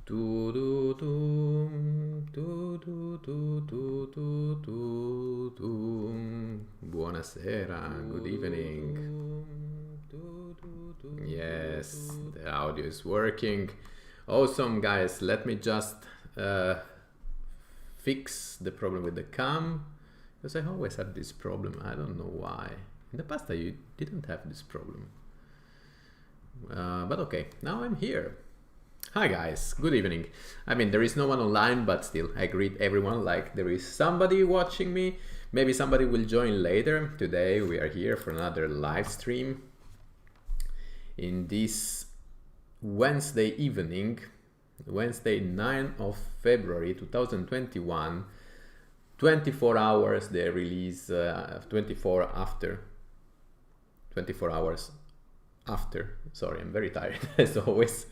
Do, do, do, do, do, do, do, do, do, do. Buonasera, good evening. Yes, the audio is working. Awesome, guys. Let me just fix the problem with the cam, because I always had this problem. I don't know why. In the past, I didn't have this problem. But okay, now I'm here. Hi guys, good evening. I mean, there is no one online, but still, I greet everyone like there is somebody watching me. Maybe somebody will join later. Today we are here for another live stream. In this Wednesday evening, Wednesday 9th of February 2021, 24 hours the release, 24 hours after, sorry, I'm very tired as always,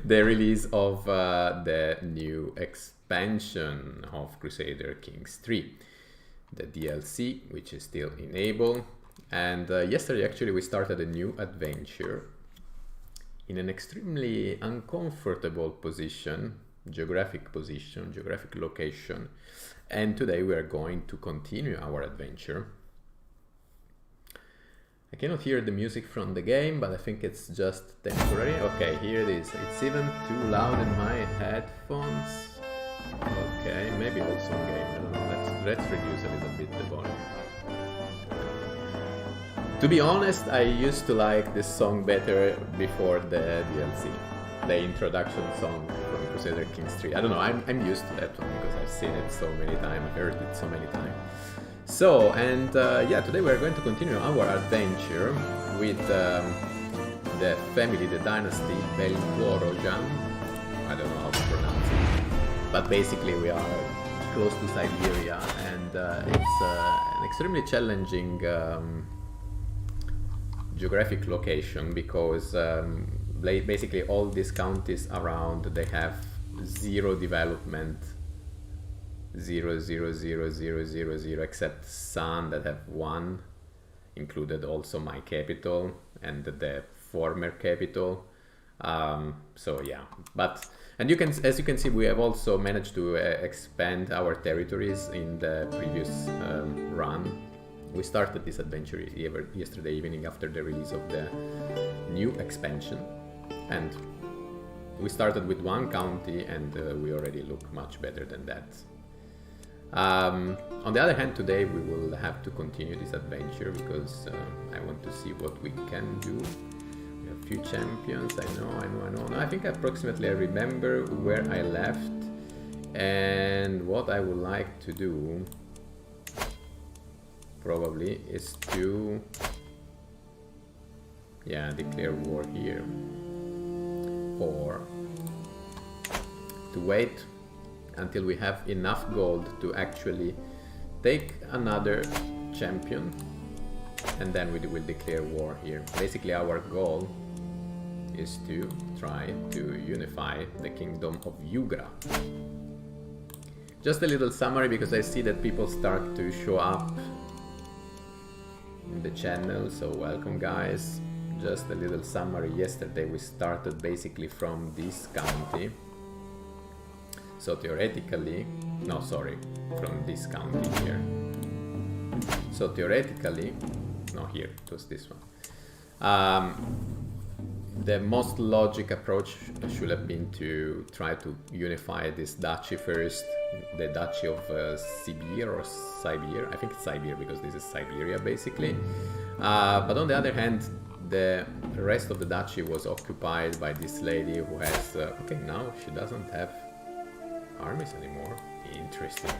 the release of the new expansion of Crusader Kings 3, the DLC, which is still enabled. And yesterday actually we started a new adventure in an extremely uncomfortable geographic location, and today we are going to continue our adventure. I cannot hear the music from the game, but I think it's just temporary. Okay, here it is. It's even too loud in my headphones. Okay, maybe also in game. I don't know. Let's reduce a little bit the volume. To be honest, I used to like this song better before the DLC, the introduction song from Crusader Kings 3. I don't know. I'm used to that one because I've seen it so many times. I've heard it so many times. So, and yeah, today we're going to continue our adventure with the family, the dynasty Belgorojan. I don't know how to pronounce it, but basically we are close to Siberia, and it's an extremely challenging geographic location because basically all these counties around, they have zero development. 0, 0, 0, 0, 0, 0, except Sun that have 1, included also my capital and the former capital. So yeah, and you can, as you can see, we have also managed to expand our territories in the previous run. We started this adventure yesterday evening after the release of the new expansion, and we started with 1 county, and we already look much better than that. On the other hand, today we will have to continue this adventure because I want to see what we can do. We have a few champions. I know. I think approximately I remember where I left and what I would like to do probably is to, yeah, declare war here, or to wait until we have enough gold to actually take another champion, and then we will declare war here. Basically our goal is to try to unify the kingdom of Yugra. Just a little summary, because I see that people start to show up in the channel, so welcome guys. Just a little summary. Yesterday we started basically from this county. So theoretically, no, sorry, from this county here. So theoretically, no, here, it was this one. The most logic approach should have been to try to unify this duchy first, the duchy of Sibir or Siberia. I think it's Siberia because this is Siberia basically. But on the other hand, the rest of the duchy was occupied by this lady who has, okay, now she doesn't have armies anymore. Interesting.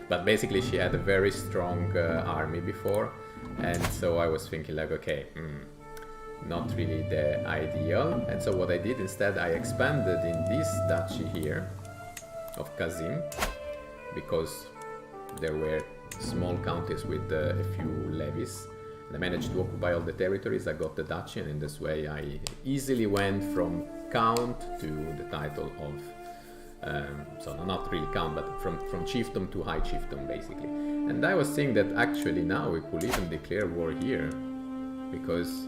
But basically she had a very strong army before, and so I was thinking like, okay, not really the ideal. And so what I did instead, I expanded in this duchy here of Kazim, because there were small counties with a few levies. And I managed to occupy all the territories. I got the duchy, and in this way I easily went from count to the title of so not really count, but from chiefdom to high chiefdom basically. And I was saying that actually now we could even declare war here, because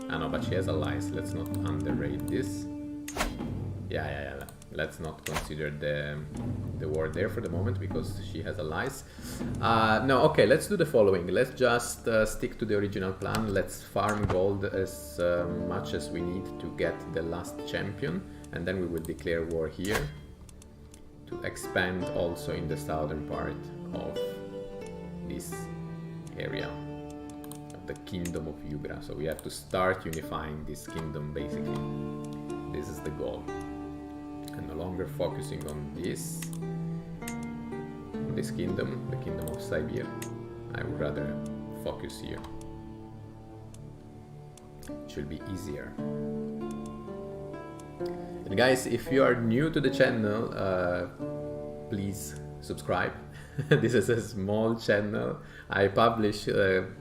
I know, but she has allies. Let's not underrate this. Yeah. Let's not consider the war there for the moment because she has allies. No, okay, let's do the following. Let's just stick to the original plan. Let's farm gold as much as we need to get the last champion, and then we will declare war here to expand also in the southern part of this area of the kingdom of Yugra. So we have to start unifying this kingdom basically. This is the goal. And no longer focusing on this kingdom, the kingdom of Siberia. I would rather focus here. It should be easier. And guys, if you are new to the channel, please subscribe. This is a small channel. I publish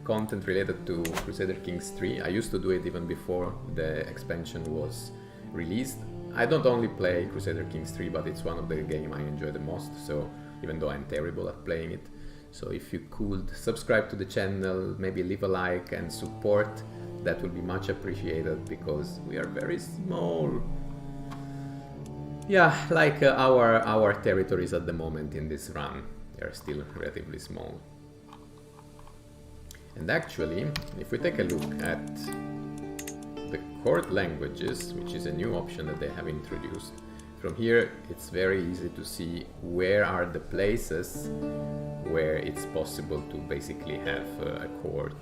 content related to Crusader Kings 3. I used to do it even before the expansion was released. I don't only play Crusader Kings 3, but it's one of the games I enjoy the most, so even though I'm terrible at playing it. So if you could subscribe to the channel, maybe leave a like and support, that would be much appreciated because we are very small. Yeah, like our territories at the moment in this run, they are still relatively small. And actually, if we take a look at the court languages, which is a new option that they have introduced. From here it's very easy to see where are the places where it's possible to basically have a court.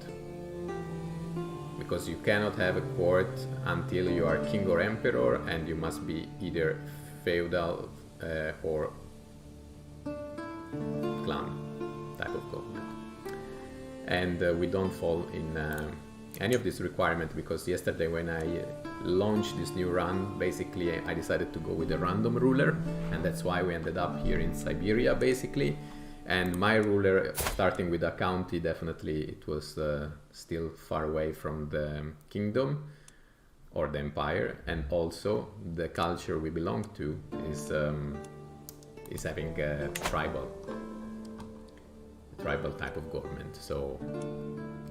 Because you cannot have a court until you are king or emperor, and you must be either feudal or clan type of government. And we don't fall in any of this requirement, because yesterday when I launched this new run, basically I decided to go with a random ruler, and that's why we ended up here in Siberia basically. And my ruler, starting with a county, definitely it was still far away from the kingdom or the empire, and also the culture we belong to is having a tribal type of government. So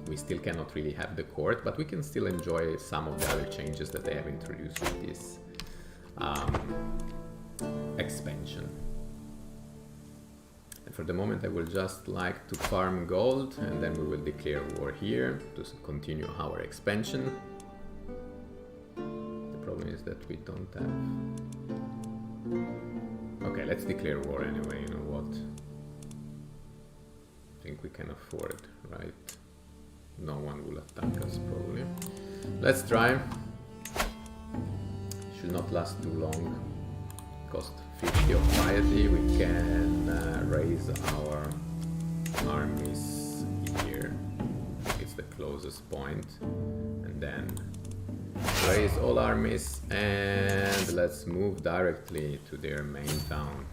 we still cannot really have the court, but we can still enjoy some of the other changes that they have introduced with this expansion. And for the moment I will just like to farm gold, and then we will declare war here to continue our expansion. The problem is that we don't have... Okay, let's declare war anyway, you know what? I think we can afford, right? No one will attack us probably. Let's try. Should not last too long. Cost 50 of piety. We can raise our armies here. It's the closest point. And then raise all armies, and let's move directly to their main town.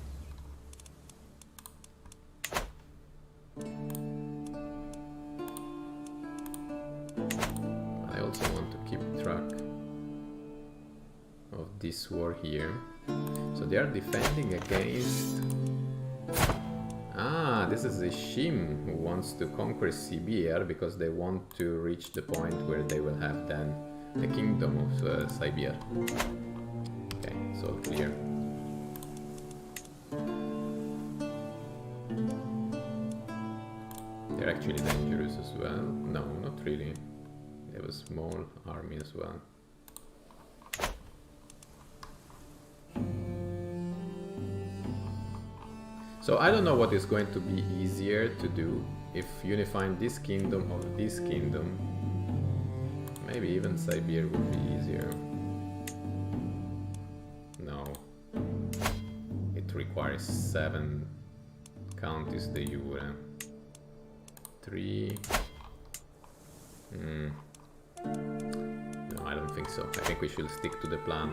I also want to keep track of this war here. So they are defending against... Ah, this is a Shim who wants to conquer Siberia because they want to reach the point where they will have then the kingdom of Siberia. Okay, it's all clear. They're actually dangerous as well. No, not really. They have a small army as well. So I don't know what is going to be easier to do, if unifying this kingdom or this kingdom. Maybe even Siberia would be easier. No. It requires 7 counties de jure. 3. No, I don't think so. I think we should stick to the plan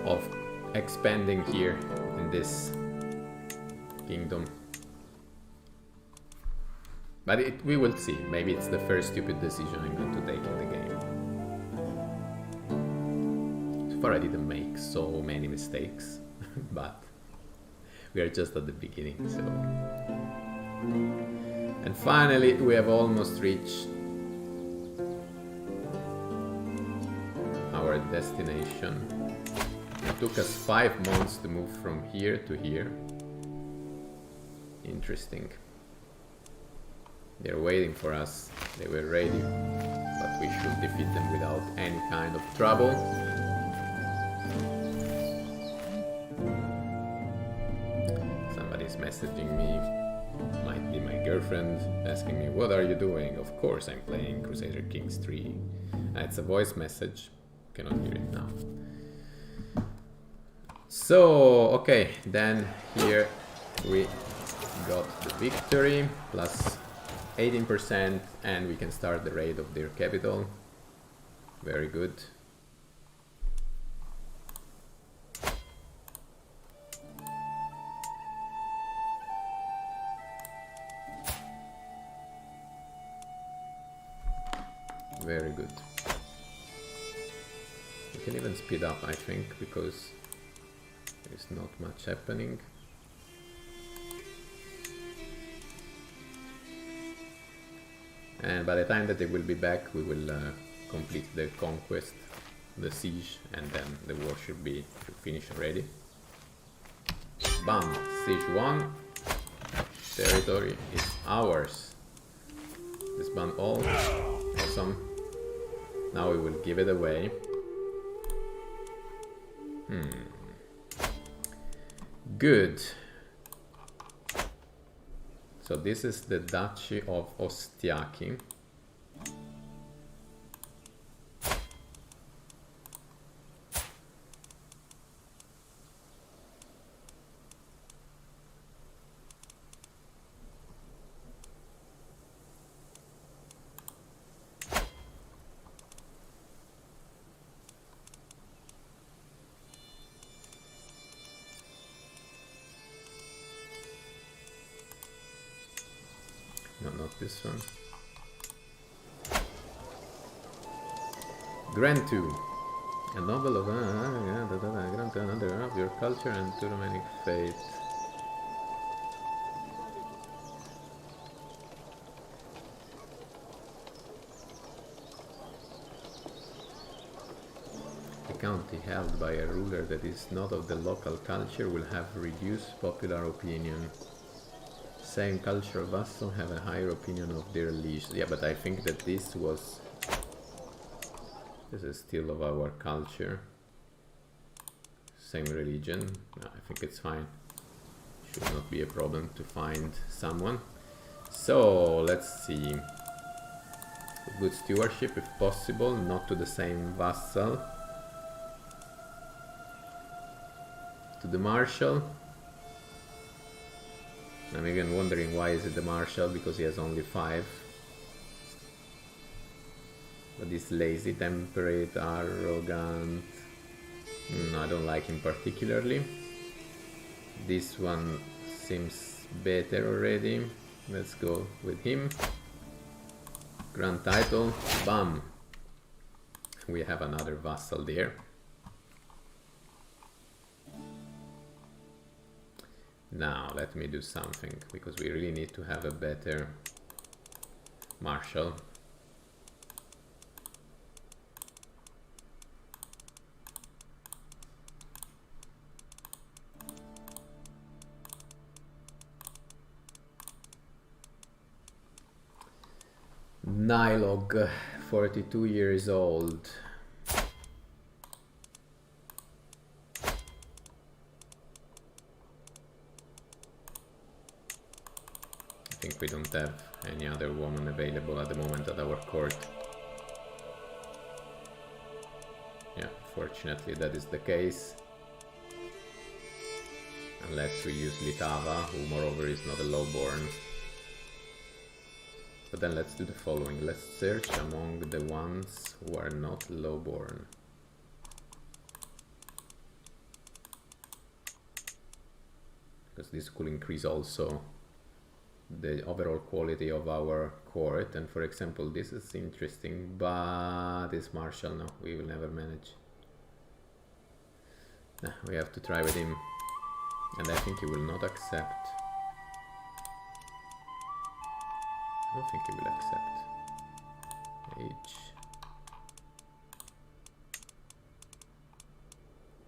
of expanding here in this kingdom. But we will see. Maybe it's the first stupid decision I'm going to take in the game. So far I didn't make so many mistakes, but we are just at the beginning, so... And finally we have almost reached our destination. It took us 5 months to move from here to here. Interesting. They're waiting for us. They were ready, but we should defeat them without any kind of trouble. Somebody's messaging me, might be my girlfriend, asking me, what are you doing? Of course I'm playing Crusader Kings 3. It's a voice message, cannot hear it now. So, okay, then here we got the victory, plus 18%, and we can start the raid of their capital. Very good. Very good. We can even speed up, I think, because there's not much happening. And by the time that they will be back, we will complete the conquest, the siege, and then the war should finish already. Bam! Siege 1. Territory is ours. Disband all. Awesome. Now we will give it away. Good. So this is the Duchy of Ostiaki. No, not this one. Grant 2. A novel of grant another of your culture and to Romanic faith. A county held by a ruler that is not of the local culture will have reduced popular opinion. Same culture vassal have a higher opinion of their liege. Yeah, but I think that this is still of our culture. Same religion. No, I think it's fine. Should not be a problem to find someone. So let's see. Good stewardship if possible, not to the same vassal. To the marshal. I'm again wondering why is it the marshal, because he has only 5. But he's lazy, temperate, arrogant. I don't like him particularly. This one seems better already. Let's go with him. Grand title, bam! We have another vassal there. Now let me do something, because we really need to have a better marshal. Nylog, 42 years old. I think we don't have any other woman available at the moment at our court. Yeah, fortunately that is the case. Unless we use Litava, who moreover is not a lowborn. But then let's do the following. Let's search among the ones who are not lowborn. Because this could increase also the overall quality of our court. And for example, this is interesting, but this marshal, no, we will never manage. Nah, we have to try with him. And I think he will not accept. I don't think he will accept. Age.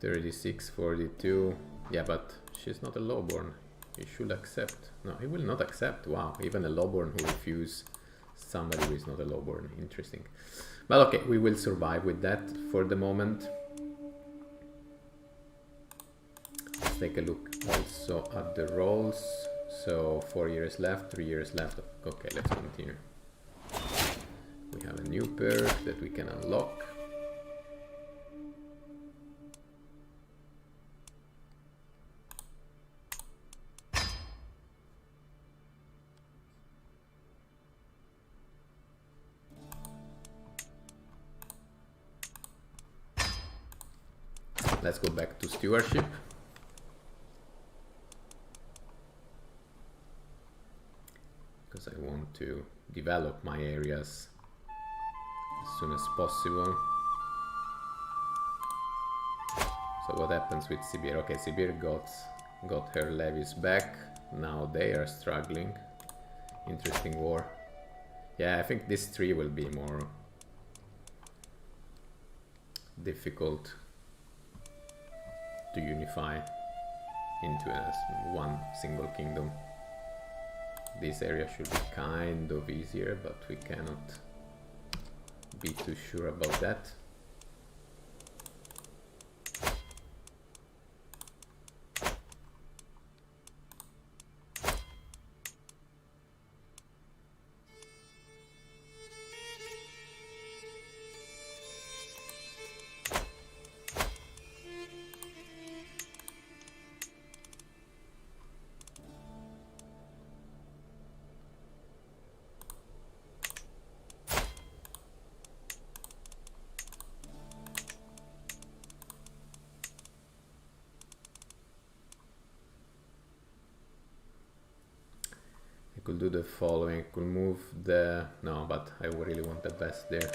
36, 42. Yeah, but she's not a lowborn. He should accept. No, he will not accept. Wow, even a lowborn who refuse somebody who is not a lowborn. Interesting. But okay, we will survive with that for the moment. Let's take a look also at the rolls. So 4 years left, 3 years left. Okay, let's continue. We have a new perk that we can unlock. Let's go back to stewardship. Because I want to develop my areas as soon as possible. So what happens with Sibir? Okay, Sibir got her levies back. Now they are struggling. Interesting war. Yeah, I think this tree will be more difficult to unify into one single kingdom. This area should be kind of easier, but we cannot be too sure about that. Could do the following, could move the... no, but I really want the best there.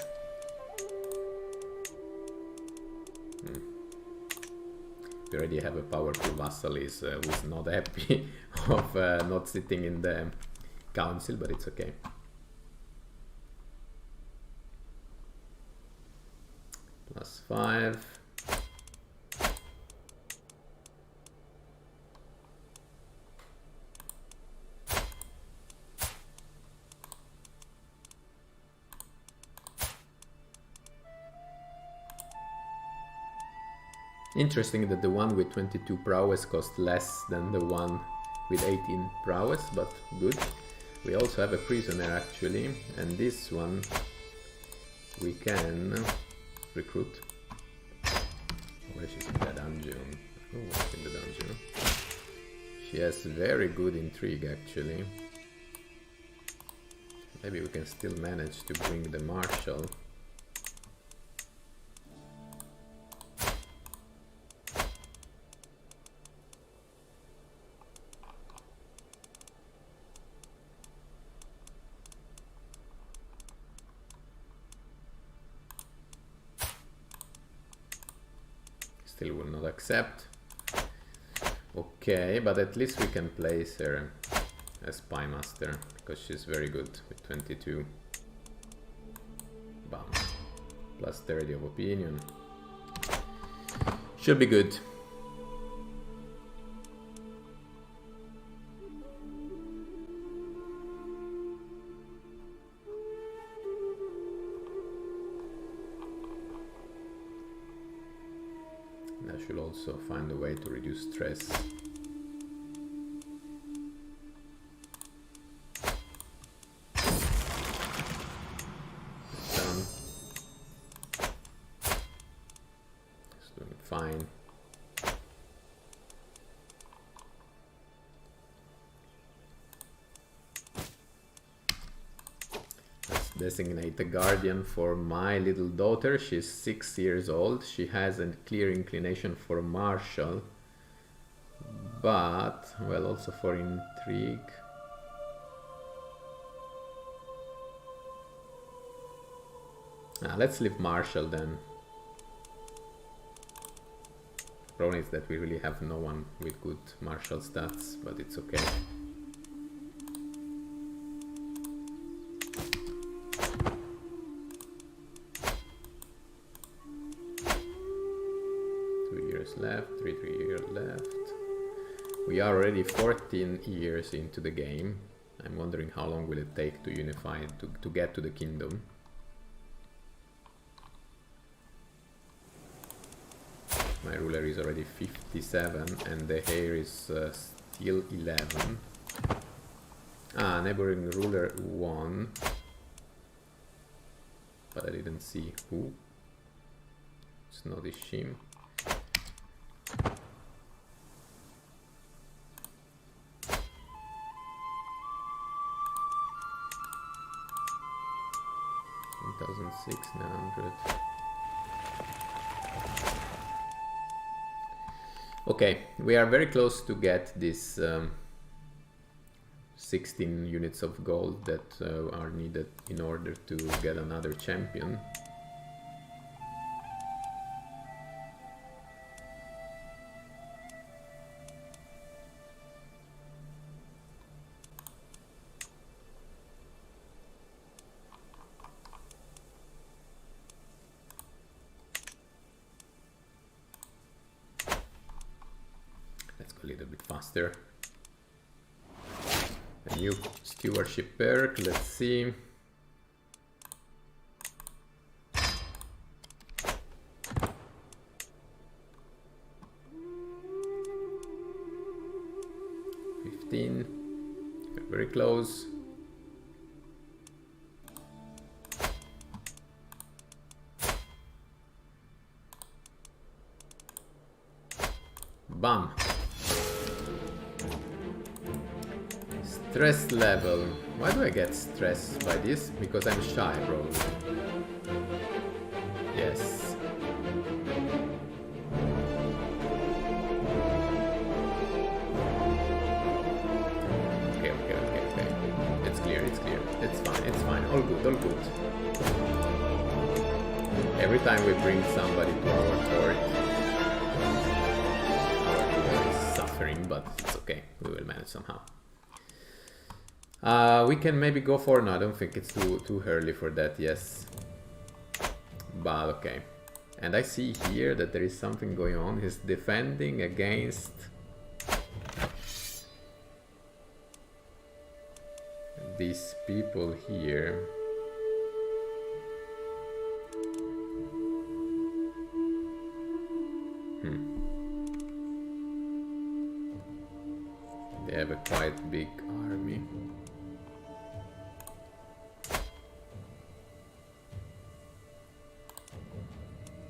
We already have a powerful vassal who is not happy of not sitting in the council, but it's okay. +5. Interesting that the one with 22 prowess costs less than the one with 18 prowess, but good. We also have a prisoner actually, and this one we can recruit. Where she's in the dungeon. Oh, what's in the dungeon? She has very good intrigue actually. Maybe we can still manage to bring the marshal. Still will not accept. Okay, but at least we can place her as spy master because she's very good with 22. Bam. Plus 30 of opinion. Should be good. I should also find a way to reduce stress. Done. It's doing fine. Let's designate a guardian for my little daughter. She's 6 years old. She has a clear inclination for martial, but well, also for intrigue. Let's leave martial then. Problem is that we really have no one with good martial stats, but it's okay. year left. We are already 14 years into the game. I'm wondering how long will it take to unify, to get to the kingdom. My ruler is already 57 and the heir is still 11. Ah, neighboring ruler 1. But I didn't see who. It's not Ishim. $1,600. Okay, we are very close to get this 16 units of gold that are needed in order to get another champion. Let's go a little bit faster. A new stewardship perk, let's see. $15. We're very close. Bam. Stress level. Why do I get stressed by this? Because I'm shy, bro. Yes. Okay. It's clear. It's fine. All good. Every time we bring somebody to our court, our ruler is suffering, but it's okay. We will manage somehow. We can maybe go for... No, I don't think it's too early for that, yes. But okay. And I see here that there is something going on. He's defending against... these people here. They have a quite big army.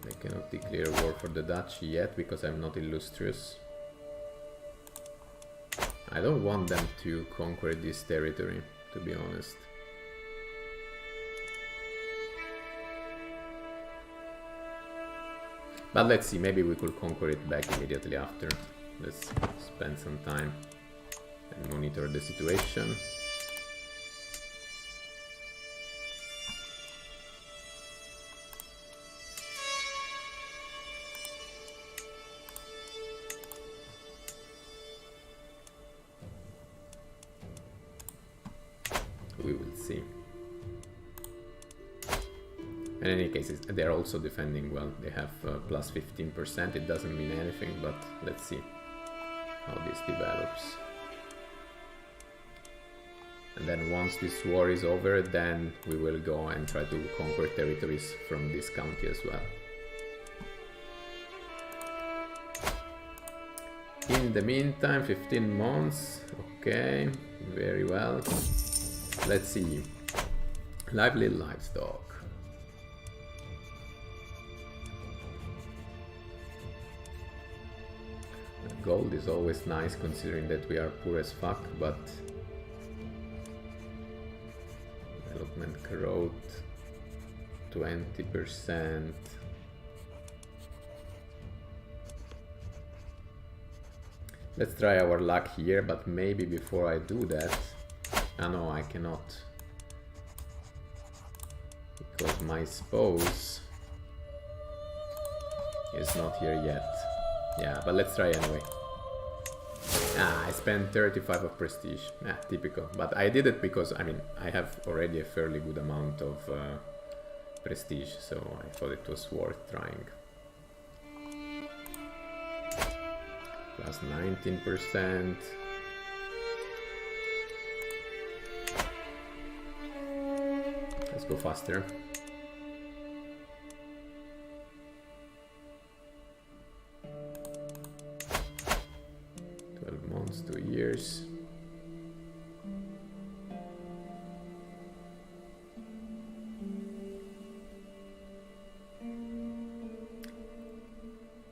They cannot declare war for the Dutch yet because I'm not illustrious. I don't want them to conquer this territory, to be honest. But let's see, maybe we could conquer it back immediately after. Let's spend some time and monitor the situation. We will see. In any case, they're also defending well. They have plus 15%. It doesn't mean anything, but let's see how this develops. And then once this war is over, then we will go and try to conquer territories from this county as well. In the meantime, 15 months. Okay, very well. Let's see. Lively livestock. Gold is always nice considering that we are poor as fuck, but development growth 20%. Let's try our luck here, but maybe before I do that, no, I cannot, because my spouse is not here yet. Yeah, but let's try anyway. I spent 35 of prestige. Typical. But I did it because, I mean, I have already a fairly good amount of prestige, so I thought it was worth trying. plus 19%. Let's go faster. Months, 2 years.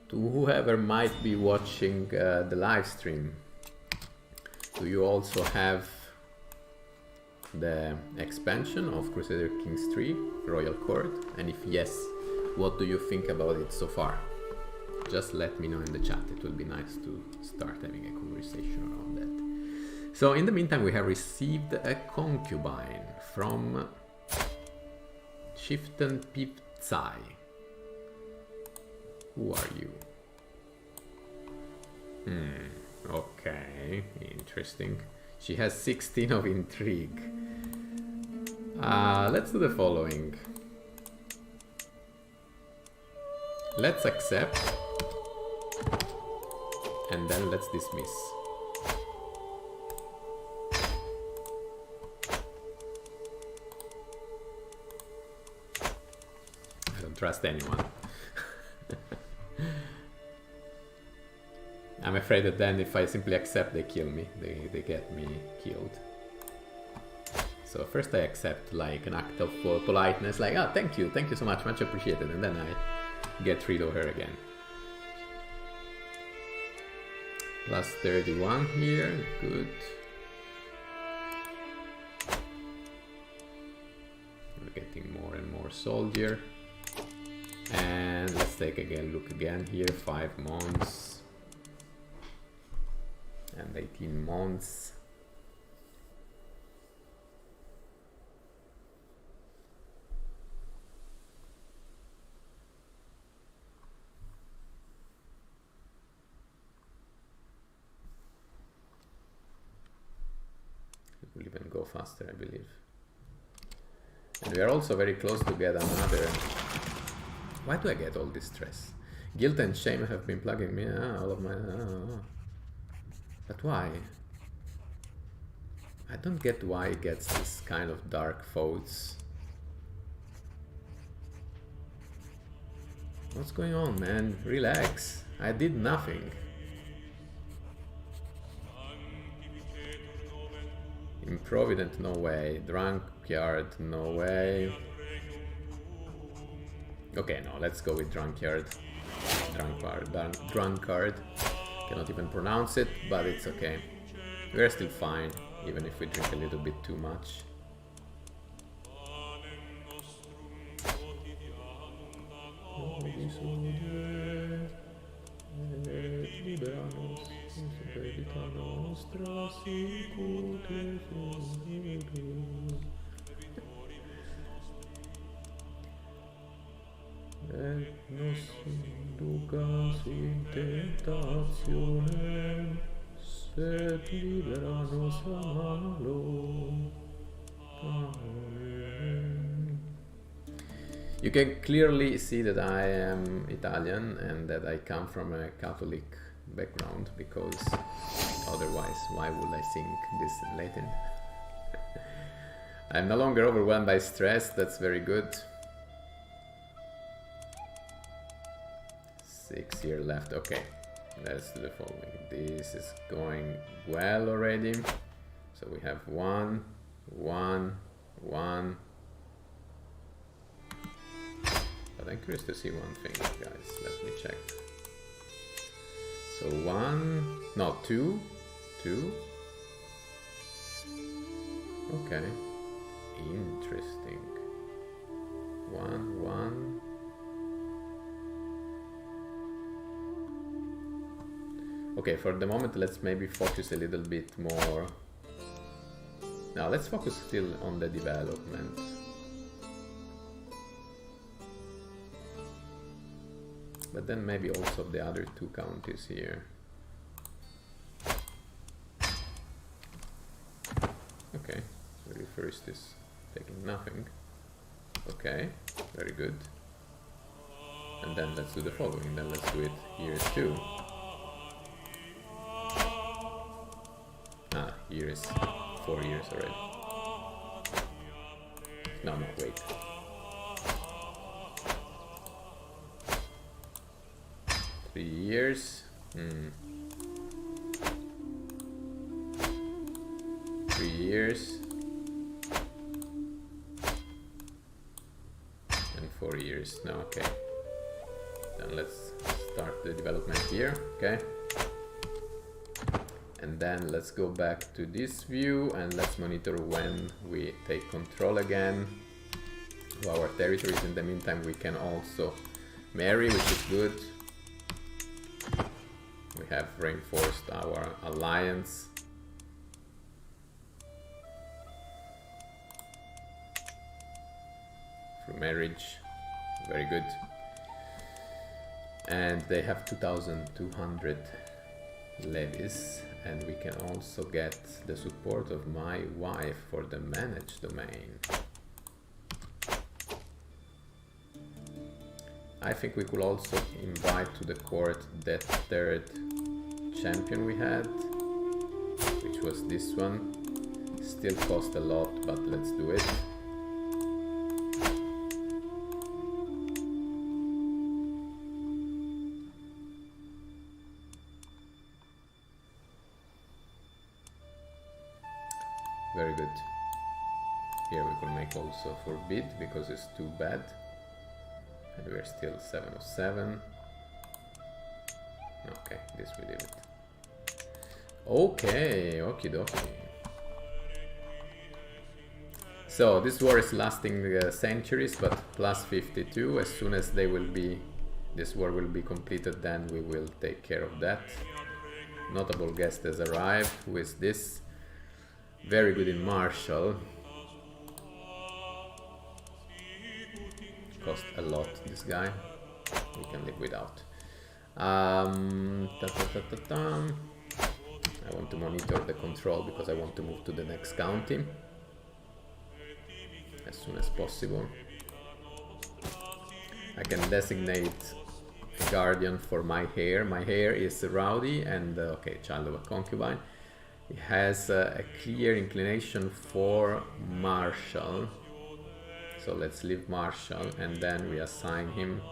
To whoever might be watching the live stream, do you also have the expansion of Crusader Kings 3 Royal Court? And if yes, what do you think about it so far? Just let me know in the chat. It will be nice to start having a conversation around that. So in the meantime, we have received a concubine from Shiften Pipzai. Who are you? Okay, interesting. She has 16 of intrigue. Let's do the following. Let's accept. And then let's dismiss. I don't trust anyone. I'm afraid that then if I simply accept, they kill me. They get me killed. So first I accept like an act of politeness, like, oh, thank you so much appreciated. And then I get rid of her again. Plus 31 here, good. We're getting more and more soldier. And let's take a look again here, 5 months. And 18 months. It will even go faster, I believe. And we are also very close to get another. Why do I get all this stress? Guilt and shame have been plugging me. All of my. But why? I don't get why it gets this kind of dark thoughts. What's going on, man? Relax. I did nothing. Improvident, no way. Drunkard, no way. Okay, no, let's go with drunkard. Drunkard. Cannot even pronounce it, but it's okay. We're still fine, even if we drink a little bit too much. Et nos inducas in tentationem, sed libera nos a malo. Amen. You can clearly see that I am Italian and that I come from a Catholic background, because otherwise why would I sing this in Latin? I'm no longer overwhelmed by stress, that's very good. 6 years left. Okay, let's do the following. This is going well already. So we have 1, 1, 1. But I'm curious to see one thing, guys. Let me check. So 1, no, 2, 2. Okay, interesting. 1, 1. Okay, for the moment, let's maybe focus a little bit more. Now, let's focus still on the development. But then maybe also the other 2 counties here. Okay, very first is taking nothing. Okay, very good. And then let's do the following. Then let's do it here too. years, 4 years already. No, wait. Years. 3 years and 4 years. No, okay. Then let's start the development here. Okay. And then let's go back to this view and let's monitor when we take control again of our territories. In the meantime, we can also marry, which is good. We have reinforced our alliance. Through marriage. Very good. And they have 2,200 levies. And we can also get the support of my wife for the managed domain. I think we could also invite to the court that third champion we had, which was this one. Still cost a lot, but let's do it. Very good. Here we can make also forbid because it's too bad. And we're still 7 of 7. Okay, this we leave it. Okay, okie dokie. So this war is lasting centuries, but plus 52. As soon as this war will be completed, then we will take care of that. Notable guest has arrived. Who is this? Very good in martial. Cost a lot, this guy. We can live without. I want to monitor the control because I want to move to the next county as soon as possible. I can designate a guardian for my heir. My heir is rowdy and okay, child of a concubine. He has a clear inclination for martial. So let's leave martial and then we assign him.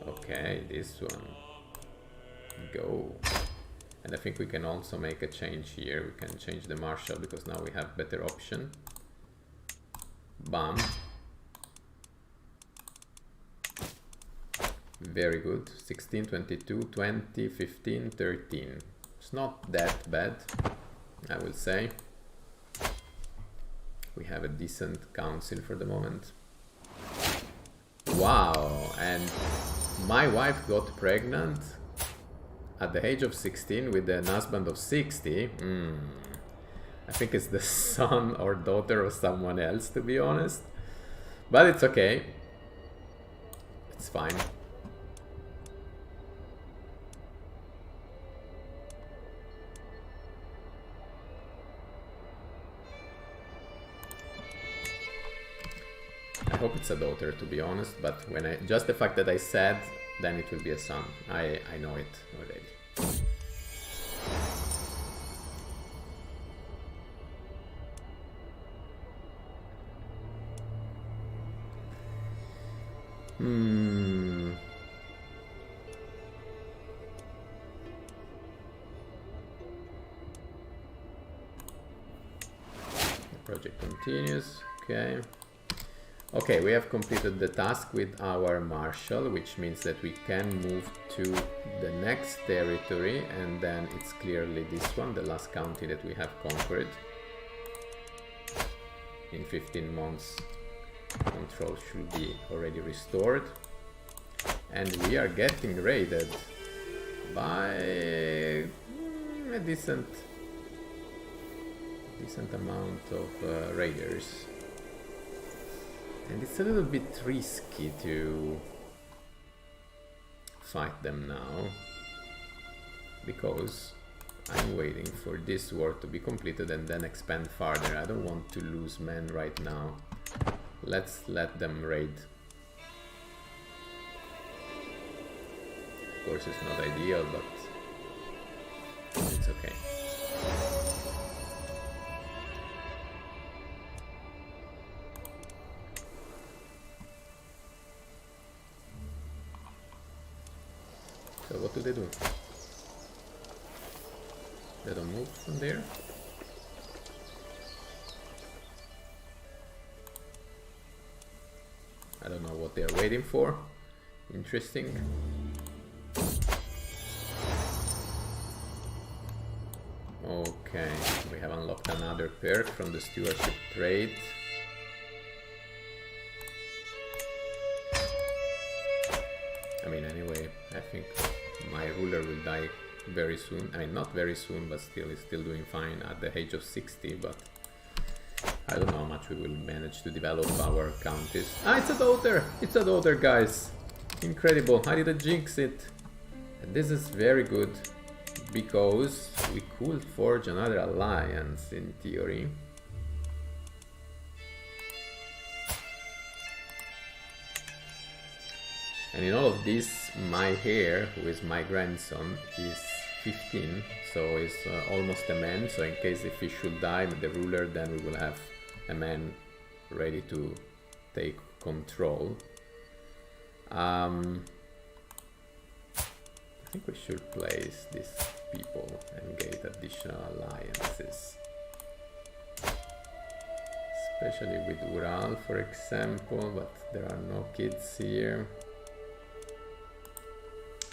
Okay, this one. Go. And I think we can also make a change here. We can change the martial because now we have better option. Bam. Very good. 16, 22, 20, 15, 13. It's not that bad, I will say. We have a decent council for the moment. Wow, and my wife got pregnant at the age of 16 with an husband of 60. I think it's the son or daughter of someone else, to be honest. But it's okay. It's fine. I hope it's a daughter, to be honest, but when just the fact that I said, then it will be a son. I know it already. The project continues. Okay. Okay, we have completed the task with our marshal, which means that we can move to the next territory, and then it's clearly this one, the last county that we have conquered. In 15 months, control should be already restored. And we are getting raided by a decent amount of raiders. And it's a little bit risky to fight them now, because I'm waiting for this war to be completed and then expand farther. I don't want to lose men right now. Let's let them raid. Of course it's not ideal, but it's okay. do they do? They don't move from there? I don't know what they're waiting for. Interesting. Okay, we have unlocked another perk from the stewardship trait. I mean, anyway, I think my ruler will die very soon. I mean, not very soon, but still, is still doing fine at the age of 60, but I don't know how much we will manage to develop our counties. Ah, it's a daughter! It's a daughter, guys! Incredible, I didn't jinx it. And this is very good, because we could forge another alliance, in theory. And in all of this, my heir, who is my grandson, is 15, so he's almost a man. So in case if he should die with the ruler, then we will have a man ready to take control. I think we should place these people and get additional alliances. Especially with Ural, for example, but there are no kids here.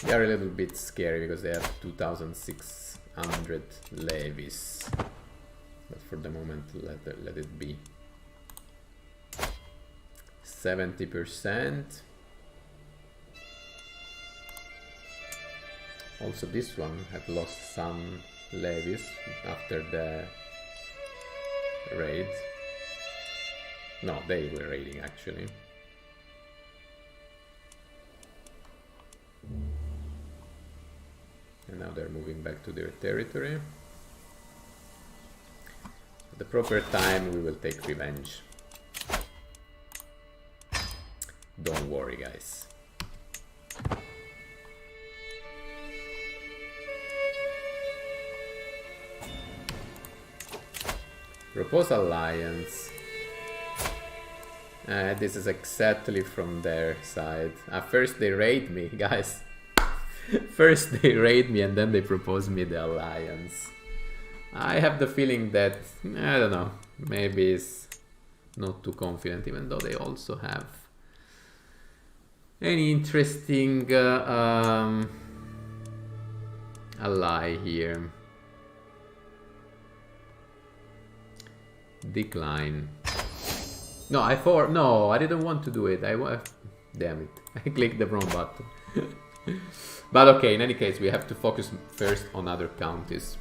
They are a little bit scary because they have 2,600 levies. But for the moment, let it be. 70%. Also, this one had lost some levies after the raid. No, they were raiding actually. And now they're moving back to their territory. At the proper time, we will take revenge. Don't worry, guys. Propose alliance. This is exactly from their side. At first they raid me, guys. First they raid me and then they propose me the alliance. I have the feeling that, I don't know, maybe it's not too confident, even though they also have any interesting ally here. Decline. No, I didn't want to do it. Damn it. I clicked the wrong button. But okay, in any case, we have to focus first on other counties.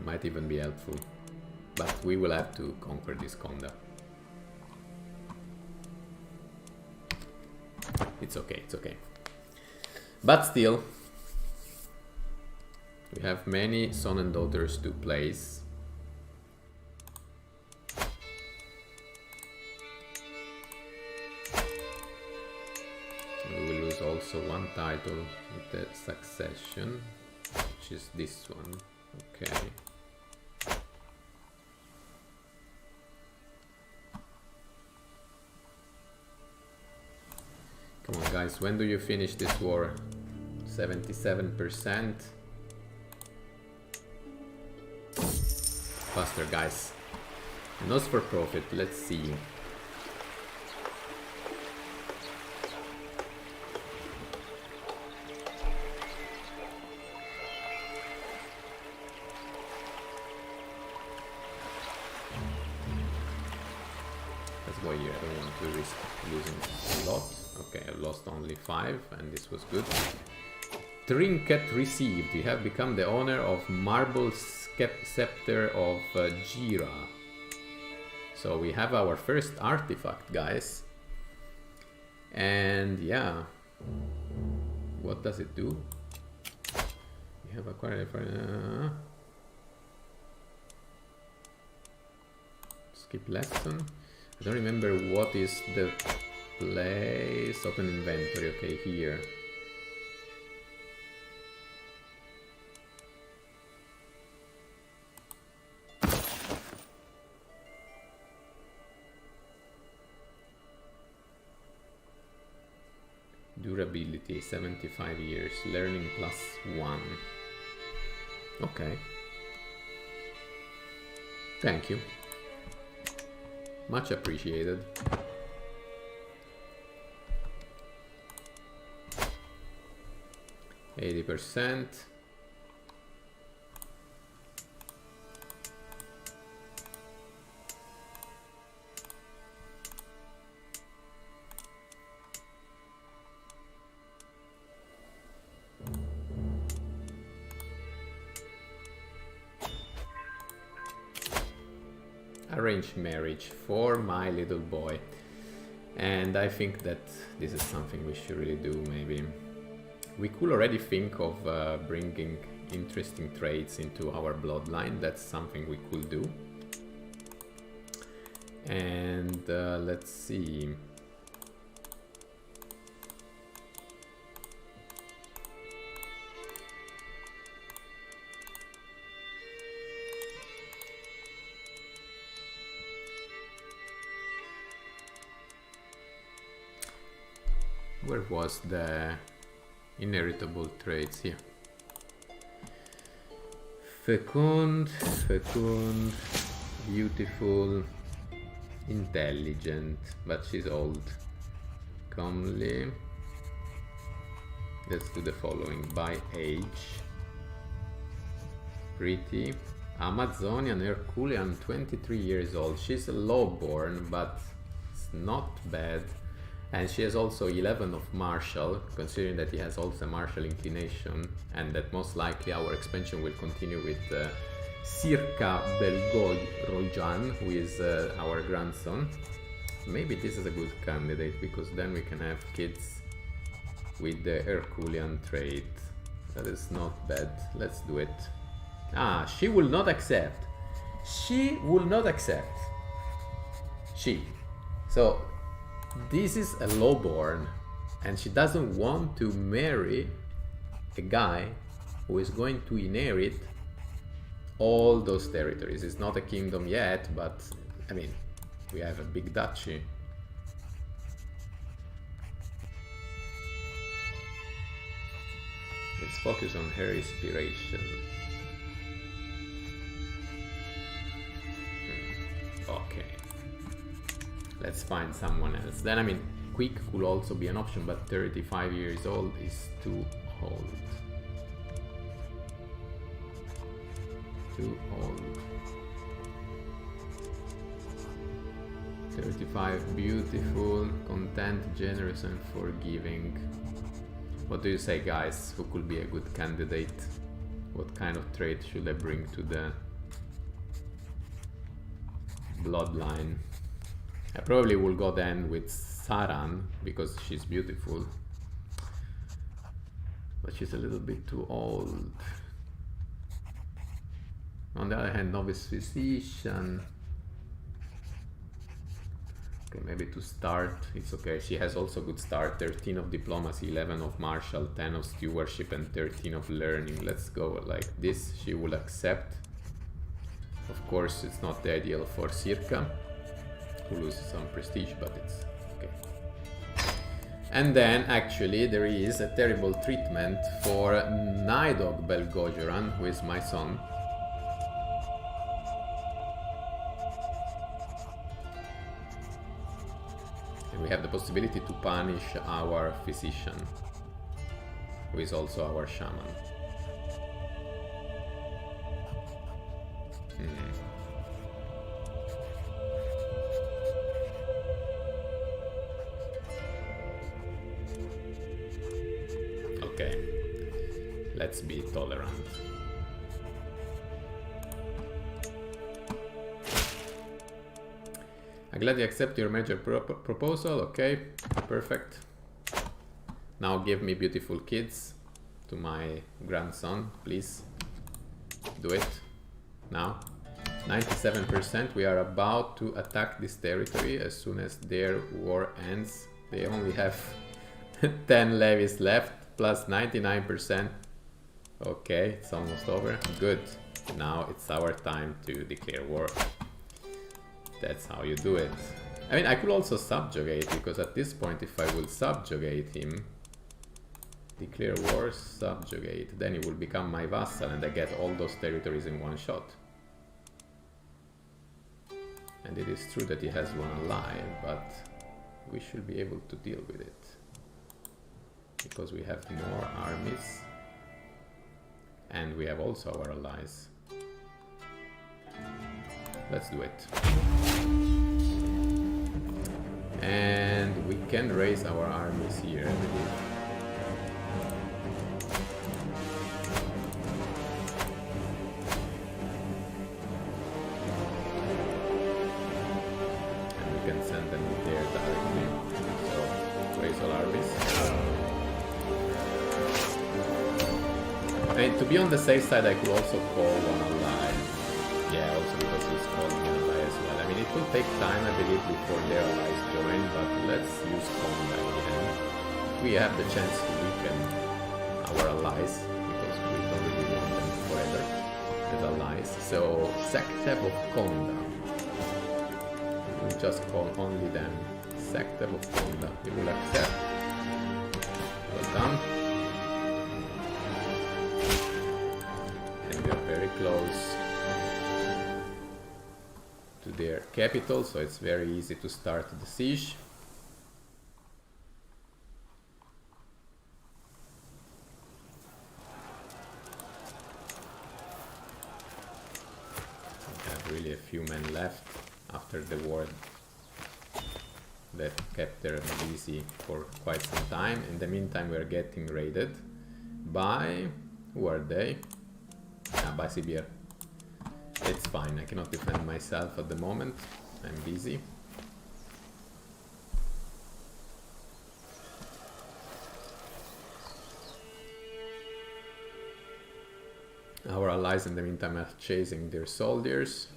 Might even be helpful. But we will have to conquer this Konda. It's okay, it's okay. But still, we have many sons and daughters to place. We will lose also one title with the succession, which is this one. Okay. Come on, guys, when do you finish this war? 77%. Faster, guys. Not for profit, let's see. Let's go here, I don't want to risk losing a lot. Okay, I lost only 5 and this was good. Trinket received. You have become the owner of Marble Scepter of Jira. So we have our first artifact, guys. And yeah, what does it do? We have acquired skip lesson. I don't remember what is the place. Open inventory. Okay, here. ability, 75 years, learning +1. Okay. Thank you. Much appreciated. %. Arranged marriage for my little boy, and I think that this is something we should really do. Maybe we could already think of bringing interesting traits into our bloodline. That's something we could do. And let's see. Where was the inheritable traits here? Fecund, beautiful, intelligent, but she's old. Comely. Let's do the following by age. Pretty. Amazonian, Herculean, 23 years old. She's a lowborn, but it's not bad. And she has also 11 of martial, considering that he has also martial inclination, and that most likely our expansion will continue with CK3 ROYAL, who is our grandson. Maybe this is a good candidate, because then we can have kids with the Herculean trait. That is not bad. Let's do it. Ah, she will not accept. She will not accept. So this is a lowborn, and she doesn't want to marry a guy who is going to inherit all those territories. It's not a kingdom yet, but I mean, we have a big duchy. Let's focus on her inspiration. Okay. Let's find someone else. Then, I mean, quick could also be an option, but 35 years old is too old. Too old. 35, beautiful, content, generous, and forgiving. What do you say, guys? Who could be a good candidate? What kind of trait should I bring to the bloodline? I probably will go then with Saran, because she's beautiful. But she's a little bit too old. On the other hand, novice physician. Okay, maybe to start, it's okay. She has also good start. 13 of diplomacy, 11 of martial, 10 of stewardship, and 13 of learning. Let's go like this. She will accept. Of course, it's not the ideal for Circa, who loses some prestige, but it's okay. And then actually there is a terrible treatment for Nidog Belgogeran, who is my son. And we have the possibility to punish our physician, who is also our shaman. Okay, let's be tolerant. I gladly accept your major proposal. Okay, perfect. Now give me beautiful kids to my grandson, please. Do it now. 97%. We are about to attack this territory as soon as their war ends. They only have 10 levies left, plus 99%. Okay, it's almost over. Good. Now it's our time to declare war. That's how you do it. I mean, I could also subjugate, because at this point, if I will subjugate him, Declare war, subjugate. Then he will become my vassal and I get all those territories in one shot. And it is true that he has one ally, but we should be able to deal with it. Because we have more armies. And we have also our allies. Let's do it. And we can raise our armies here, I believe. And we can send them there directly. So, raise all armies. And to be on the safe side, I could also call one ally. Yeah, also because he's calling an ally as well. I mean, it will take time, I believe, before their allies join, but let's use combat again. We have the chance to weaken our allies, because we don't really want them forever as allies. So, Sectev of Konda. We just call only them. Sectev of Konda. We will accept. Well done. And we are very close to their capital, so it's very easy to start the siege. We have really a few men left after the war that kept them busy for quite some time. In the meantime, we are getting raided by... who are they? By Sibir. It's fine, I cannot defend myself at the moment, I'm busy. Our allies in the meantime are chasing their soldiers.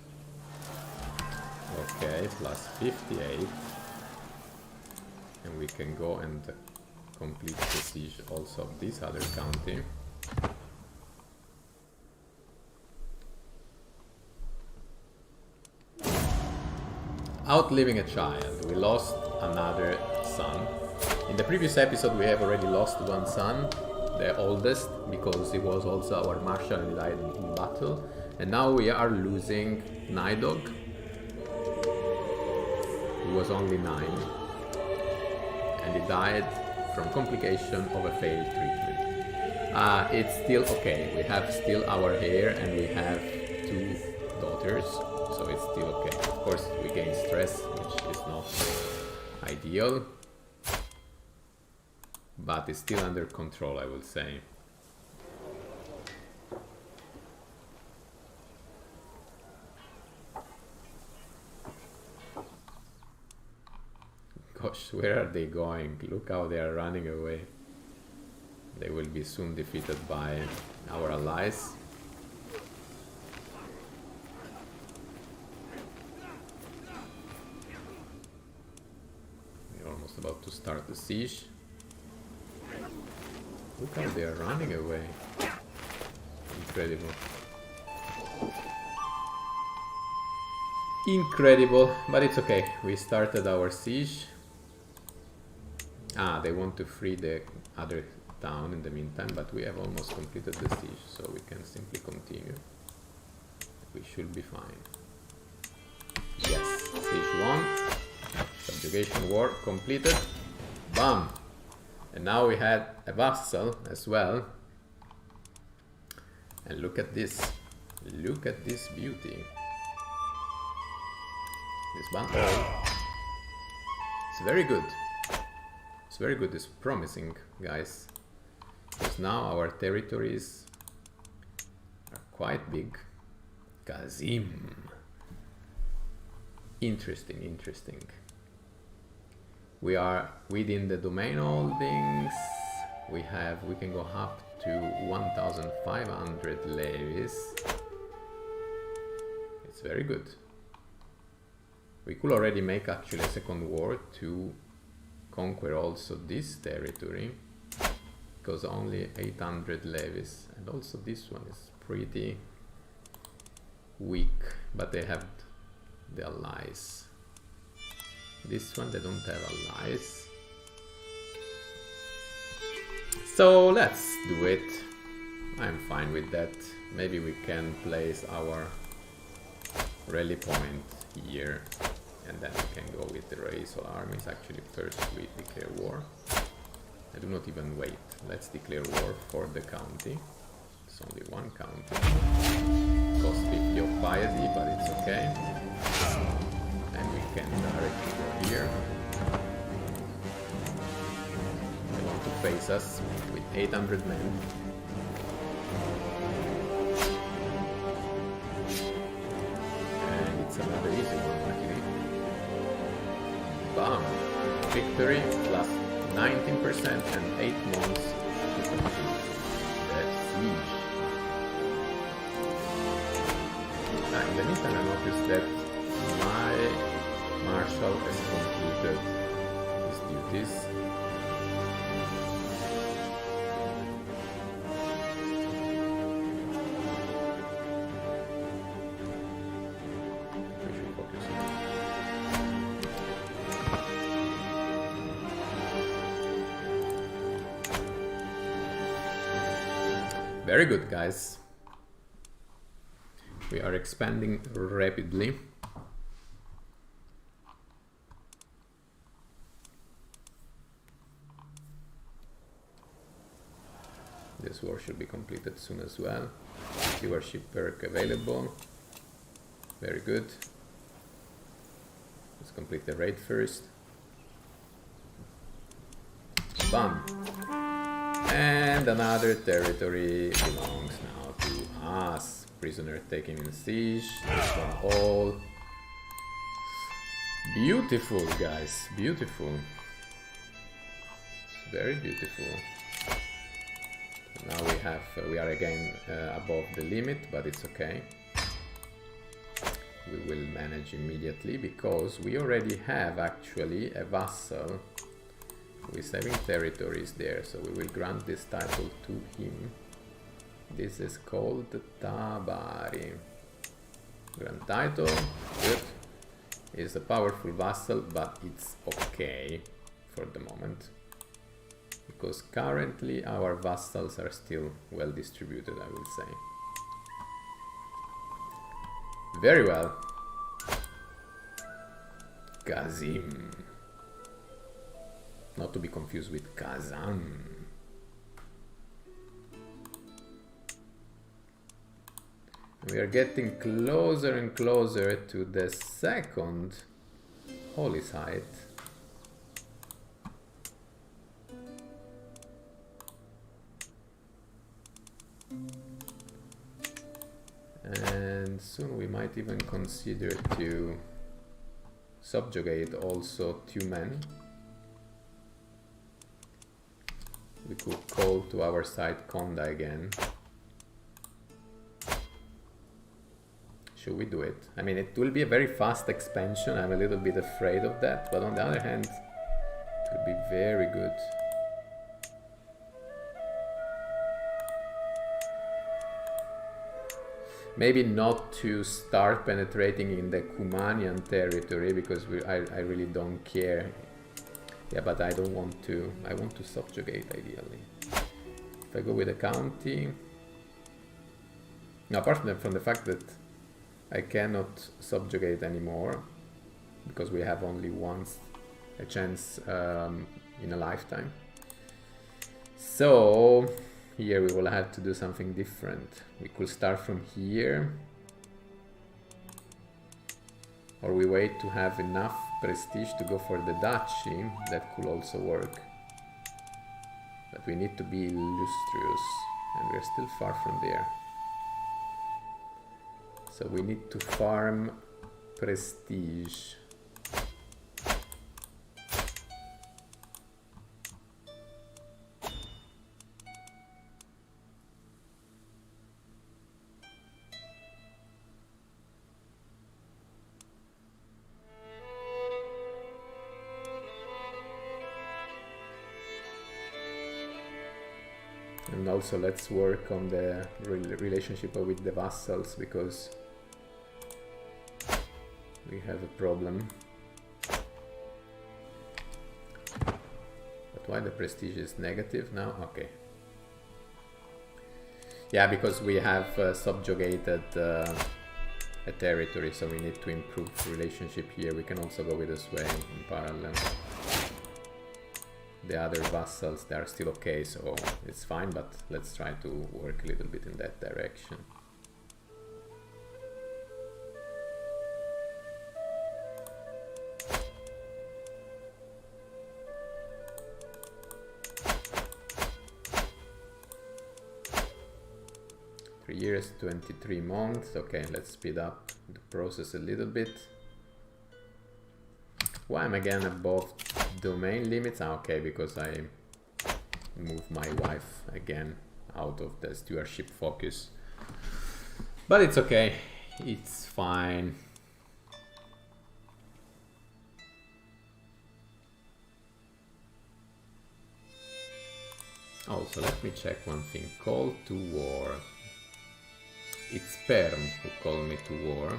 Okay, plus 58. And we can go and complete the siege also of this other county. Outliving a child. We lost another son. In the previous episode we have already lost one son, the oldest, because he was also our marshal and he died in battle. And now we are losing Nidog, who was only 9. And he died from complication of a failed treatment. It's still okay. We have still our heir and we have 2 daughters. So it's still okay. Of course, we gain stress, which is not ideal, but it's still under control, I would say. Gosh, where are they going? Look how they are running away. They will be soon defeated by our allies. About to start the siege. Look how they are running away. Incredible. Incredible, but it's okay. We started our siege. They want to free the other town in the meantime, but we have almost completed the siege, so we can simply continue. We should be fine. Yes, siege 1. Subjugation war completed. Bam! And now we had a vassal as well. And look at this. Look at this beauty. This bundle. It's very good. It's very good. It's promising, guys. Because now our territories are quite big. Kazim. Interesting, interesting. We are within the domain holdings. We can go up to 1,500 levies. It's very good. We could already make actually a second war to conquer also this territory, because only 800 levies, and also this one is pretty weak, but they have the allies. This one they don't have allies. So let's do it. I'm fine with that. Maybe we can place our rally point here, and then we can go with the racial armies. Actually, first we declare war. I do not even wait. Let's declare war for the county. It's only one county. Cost 50 of piety, but it's okay. And we can directly go here. They want to face us with 800 men. And it's another easy one, actually. Bam! Victory plus 19% and 8 months to complete the siege. In the meantime, I noticed that my marshal has completed his duties. We should focus on. Very good, guys. We are expanding rapidly. This war should be completed soon as well. Viewership perk available. Very good. Let's complete the raid first. Bam! And another territory belongs now to us. Prisoner taken in siege. This one all. Beautiful, guys. Beautiful. It's very beautiful. Now we are again above the limit, but it's okay. We will manage immediately because we already have actually a vassal with 7 territories there, so we will grant this title to him. This is called Tabari. Grand title, good. Is a powerful vassal, but it's okay for the moment. Because currently our vassals are still well distributed, I will say. Very well. Kazim. Not to be confused with Kazan. We are getting closer and closer to the second holy site. And soon we might even consider to subjugate also Tumen. We could call to our side Konda again. Should we do it? I mean, it will be a very fast expansion. I'm a little bit afraid of that, but on the other hand, it will be very good. Maybe not to start penetrating in the Kumanian territory because I really don't care. Yeah, but I don't want to. I want to subjugate ideally. If I go with a county, now, apart from the fact that I cannot subjugate anymore because we have only once a chance in a lifetime. So here we will have to do something different. We could start from here, or we wait to have enough prestige to go for the duchy. That could also work. But we need to be illustrious, and we're still far from there. So we need to farm prestige. And also let's work on the relationship with the vassals, because we have a problem. But why the prestige is negative now? Okay, Yeah, because we have subjugated a territory, so we need to improve relationship here. We can also go with a sway in parallel. The other vassals, they are still okay, so it's fine, but let's try to work a little bit in that direction. Years, 23 months. Okay, let's speed up the process a little bit. Why am I again above domain limits? Ah, okay, because I moved my wife again out of the stewardship focus. But it's okay, it's fine. Also, let me check one thing. Call to war. It's Perm who called me to war.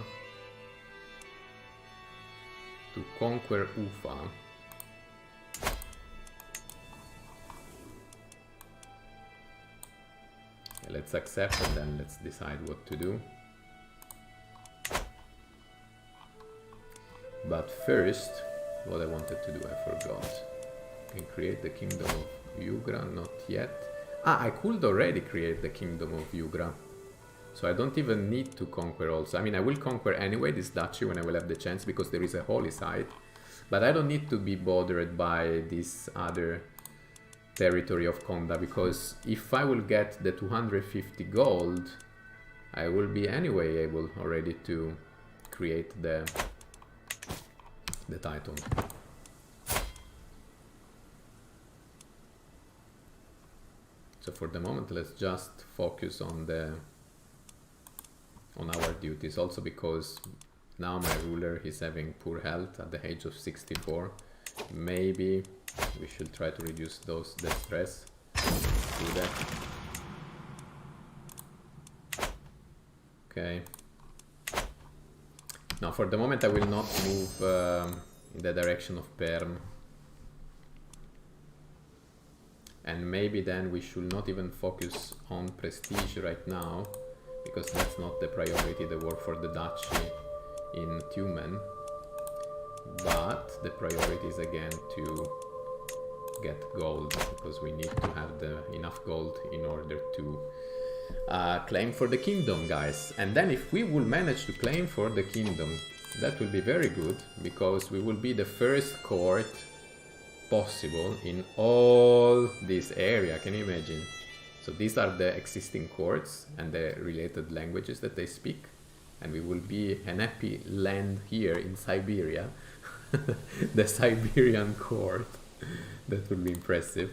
To conquer Ufa. Let's accept and then let's decide what to do. But first, what I wanted to do, I forgot. I can create the kingdom of Yugra, not yet. Ah, I could already create the kingdom of Yugra. So I don't even need to conquer also. I mean, I will conquer anyway this duchy when I will have the chance, because there is a holy site. But I don't need to be bothered by this other territory of Konda, because if I will get the 250 gold, I will be anyway able already to create the title. So for the moment, let's just focus on our duties, also because now my ruler is having poor health at the age of 64. Maybe we should try to reduce the stress. Do that. Okay. Now for the moment I will not move in the direction of Perm. And maybe then we should not even focus on prestige right now, because that's not the priority, the war for the duchy in Tumen. But the priority is again to get gold, because we need to have enough gold in order to claim for the kingdom, guys. And then if we will manage to claim for the kingdom, that will be very good, because we will be the first court possible in all this area. Can you imagine? So these are the existing courts and the related languages that they speak, and we will be an happy land here in Siberia. The Siberian court. That would be impressive.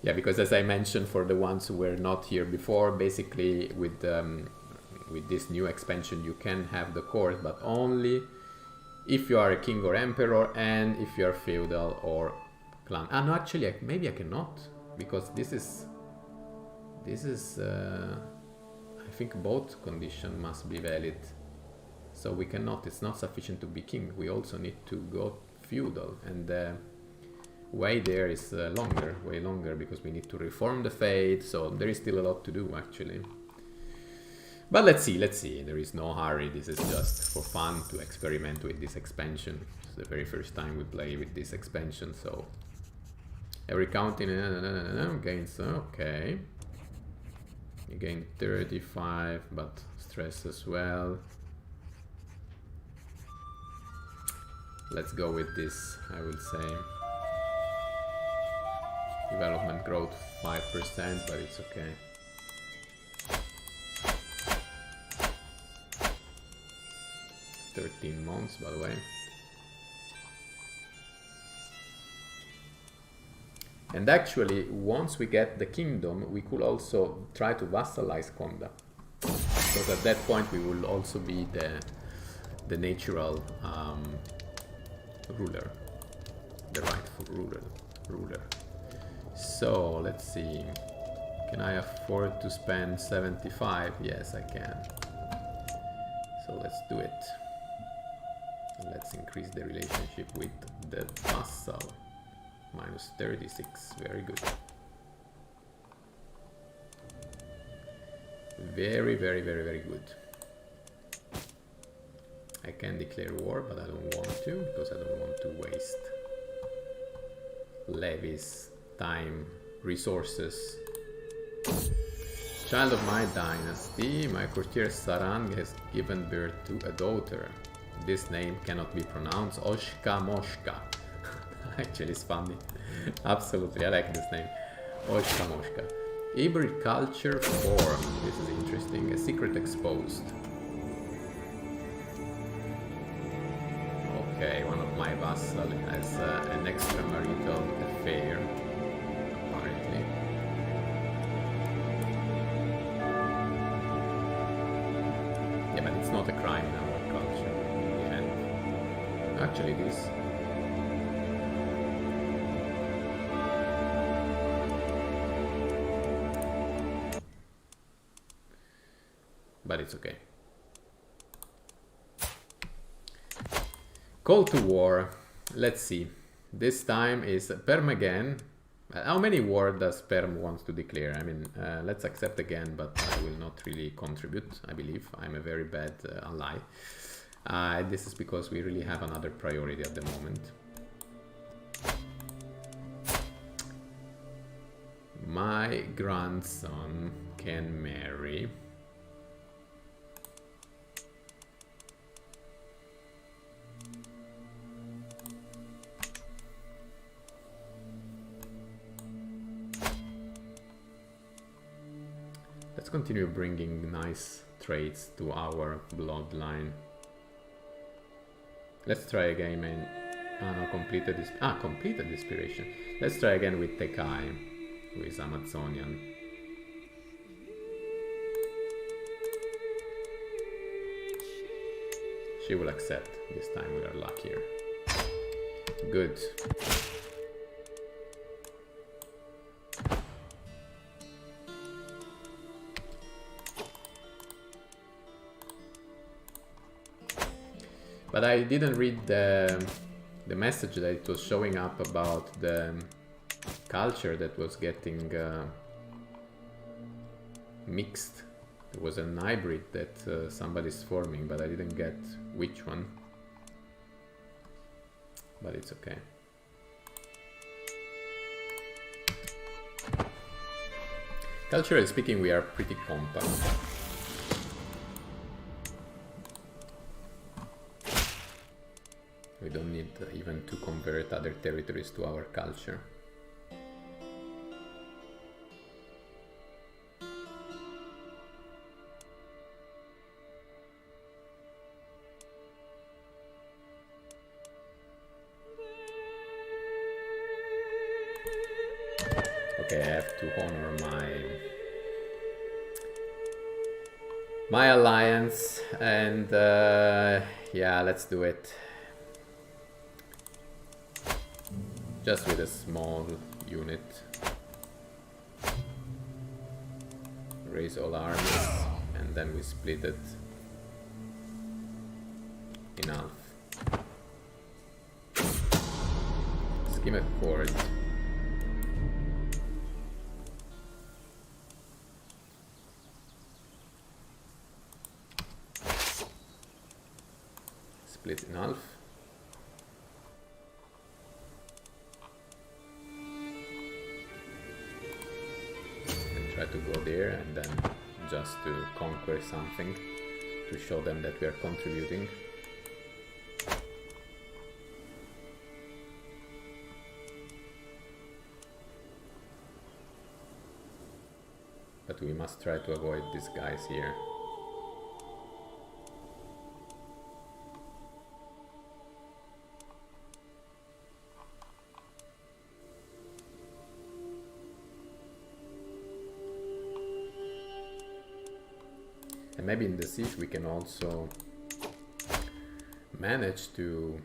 Yeah, because as I mentioned, for the ones who were not here before, basically with this new expansion you can have the court, but only if you are a king or emperor and if you are feudal or clan. Ah no, actually maybe I cannot, because this is I think both conditions must be valid. So we cannot, it's not sufficient to be king, we also need to go feudal, and the way there is way longer, because we need to reform the faith, so there is still a lot to do actually. But let's see, there is no hurry, this is just for fun to experiment with this expansion. It's the very first time we play with this expansion, so every county gains, okay. You gain 35, but stress as well. Let's go with this, I will say. Development growth 5%, but it's okay. $13 months, by the way. And actually, once we get the kingdom, we could also try to vassalize Konda. Because at that point we will also be the natural ruler, the rightful ruler. So let's see, can I afford to spend 75? Yes, I can. So let's do it. Let's increase the relationship with the vassal. Minus 36, very good. Very, very, very, very good. I can declare war, but I don't want to, because I don't want to waste levies, time, resources. Child of my dynasty, my courtier Sarang has given birth to a daughter. This name cannot be pronounced. Oshka Moshka. Actually, it's funny. Absolutely, I like this name. Oshka Moshka. Hybrid culture form. This is interesting. A secret exposed. Okay, one of my vassals has an extramarital affair, apparently. Yeah, but it's not a crime in our culture in the end. Actually, it is. But it's okay. Call to war. Let's see. This time is Perm again. How many war does Perm wants to declare? I mean, let's accept again, but I will not really contribute, I believe. I'm a very bad ally. This is because we really have another priority at the moment. My grandson can marry. Let's continue bringing nice traits to our bloodline. Let's try again, man. No, completed this. Completed inspiration. Let's try again with Tekai, who is Amazonian. She will accept. This time we are luckier. Good. But I didn't read the message that it was showing up about the culture that was getting mixed. There was an hybrid that somebody's forming, but I didn't get which one. But it's okay. Culturally speaking, we are pretty compact. We don't need even to convert other territories to our culture. Okay, I have to honor my alliance, and yeah, let's do it. Just with a small unit. Raise all armies, and then we split it in half. Scheme a court. Split in half. Try to go there and then just to conquer something to show them that we are contributing. But we must try to avoid these guys here. And maybe in the siege we can also manage to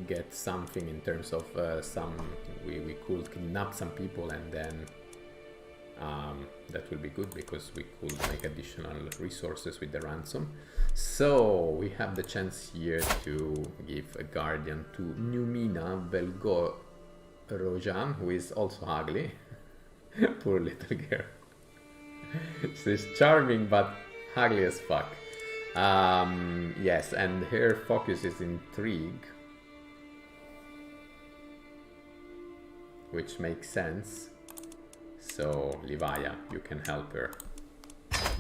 get something in terms of we could kidnap some people, and then that will be good because we could make additional resources with the ransom. So we have the chance here to give a guardian to Numina Belgorojan, who is also ugly. Poor little girl. She's charming but ugly as fuck. Yes, and her focus is intrigue, which makes sense. So Livaya, you can help her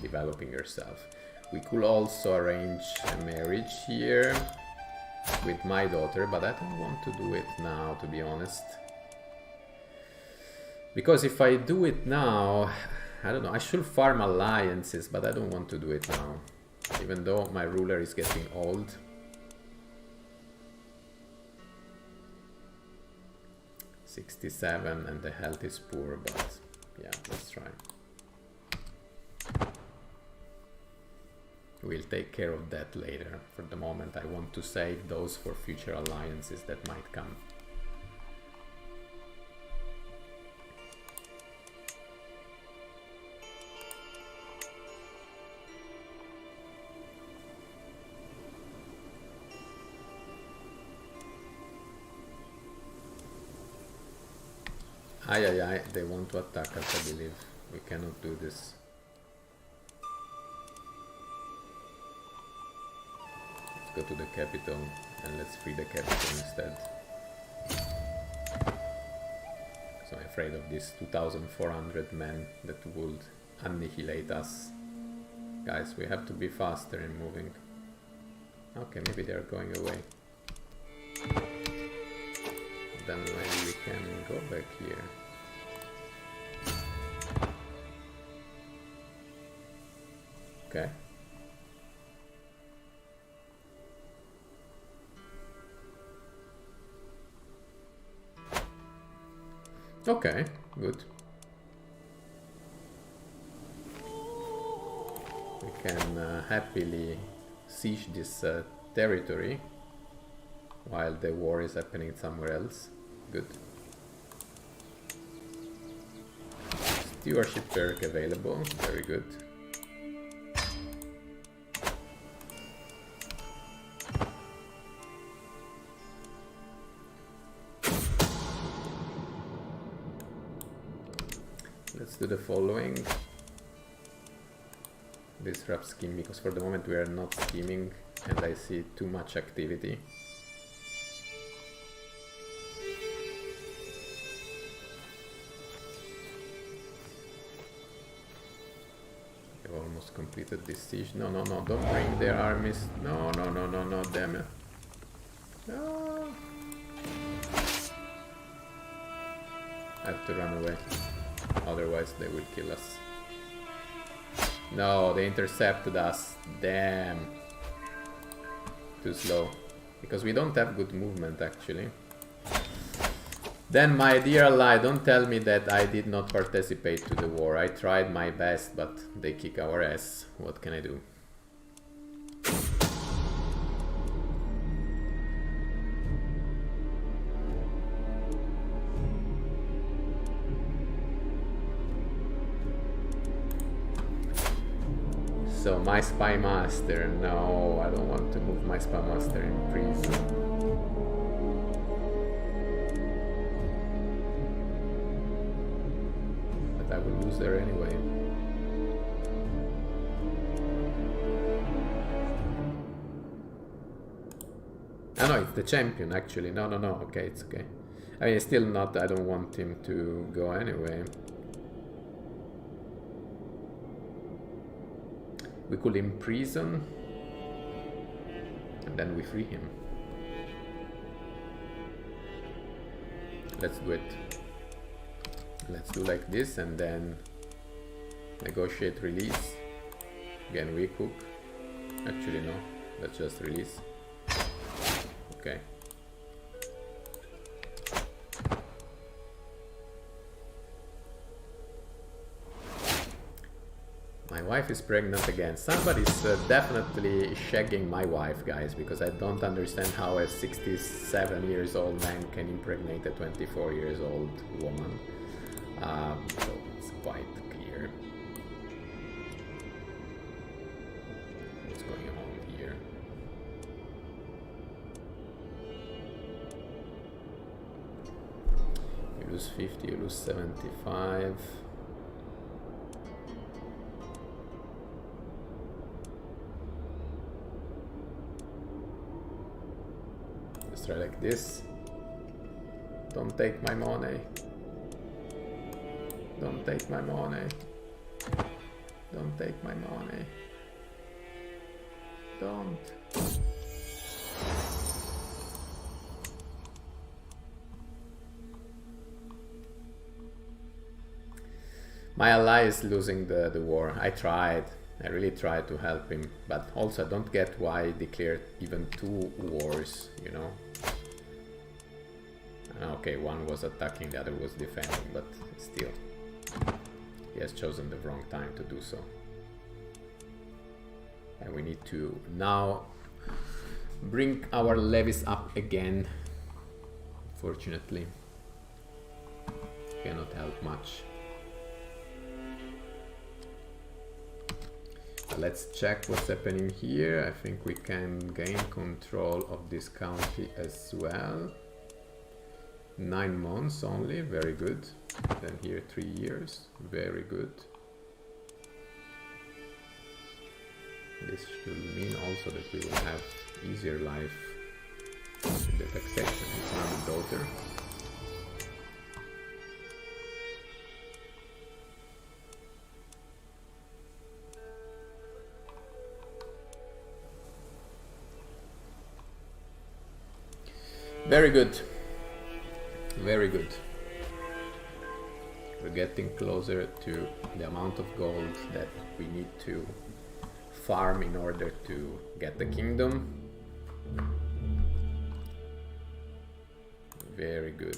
developing herself. We could also arrange a marriage here with my daughter, but I don't want to do it now, to be honest. Because if I do it now, I don't know, I should farm alliances, but I don't want to do it now. Even though my ruler is getting old. '67 and the health is poor, but yeah, let's try. We'll take care of that later. For the moment, I want to save those for future alliances that might come. Aye, they want to attack us, I believe. We cannot do this. Let's go to the capital and let's free the capital instead. So I'm afraid of these 2,400 men that would annihilate us. Guys, we have to be faster in moving. Okay, maybe they're going away. Then maybe we can go back here. Okay. Okay, good. We can happily siege this territory while the war is happening somewhere else. Good. Stewardship perk available. Very good. Let's do the following. Disrupt scheme, because for the moment we are not scheming and I see too much activity. Almost completed this siege. No, don't bring their armies. No, damn it. No. I have to run away. Otherwise they will kill us. No, they intercepted us. Damn. Too slow. Because we don't have good movement actually. Then, my dear ally, don't tell me that I did not participate to the war. I tried my best, but they kick our ass. What can I do? So, my spy master. No, I don't want to move my spy master in prison. I will lose there anyway. Ah no, it's the champion actually. No, okay, it's okay. I mean, it's still not, I don't want him to go anyway. We could imprison and then we free him. Let's do it. Let's do like this and then negotiate release. Again, recook. Actually, no. Let's just release. Okay. My wife is pregnant again. Somebody's definitely shagging my wife, guys, because I don't understand how a 67 years old man can impregnate a 24 years old woman. So it's quite clear what's going on here. You lose 50, you lose 75. Let's try like this. Don't take my money. Don't take my money. Don't take my money. Don't. My ally is losing the war. I tried. I really tried to help him, but also I don't get why he declared even 2 wars, you know. Okay, one was attacking, the other was defending, but still. He has chosen the wrong time to do so. And we need to now bring our levies up again. Fortunately, cannot help much. Let's check what's happening here. I think we can gain control of this county as well. 9 months only, very good. Then here 3 years, very good. This should mean also that we will have easier life in the taxation. It's not a daughter. Very good. Very good. We're getting closer to the amount of gold that we need to farm in order to get the kingdom. Very good.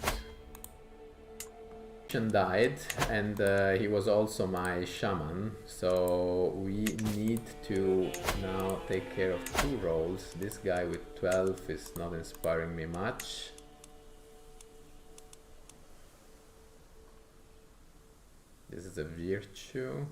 Died, and he was also my shaman, so we need to now take care of 2 roles. This guy with 12 is not inspiring me much. This is a virtue.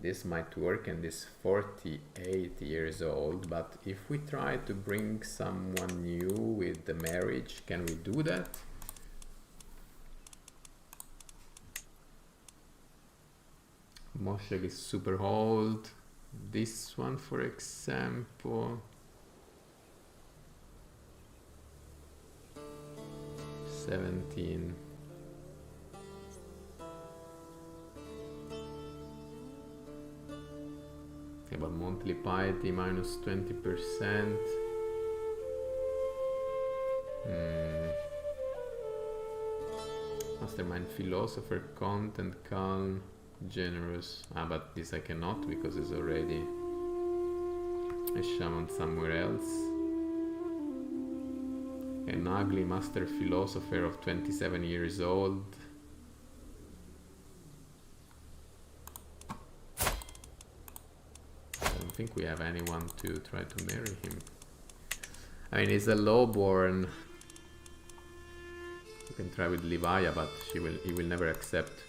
This might work, and this 48 years old, but if we try to bring someone new with the marriage, can we do that? Mosheg is super old. This one, for example, 17. Okay, but monthly piety minus 20%. Mastermind philosopher, content, calm, generous. But this I cannot because it's already a shaman somewhere else. An ugly master philosopher of 27 years old. I don't think we have anyone to try to marry him. I mean, he's a lowborn. You can try with Livaya, but he will never accept.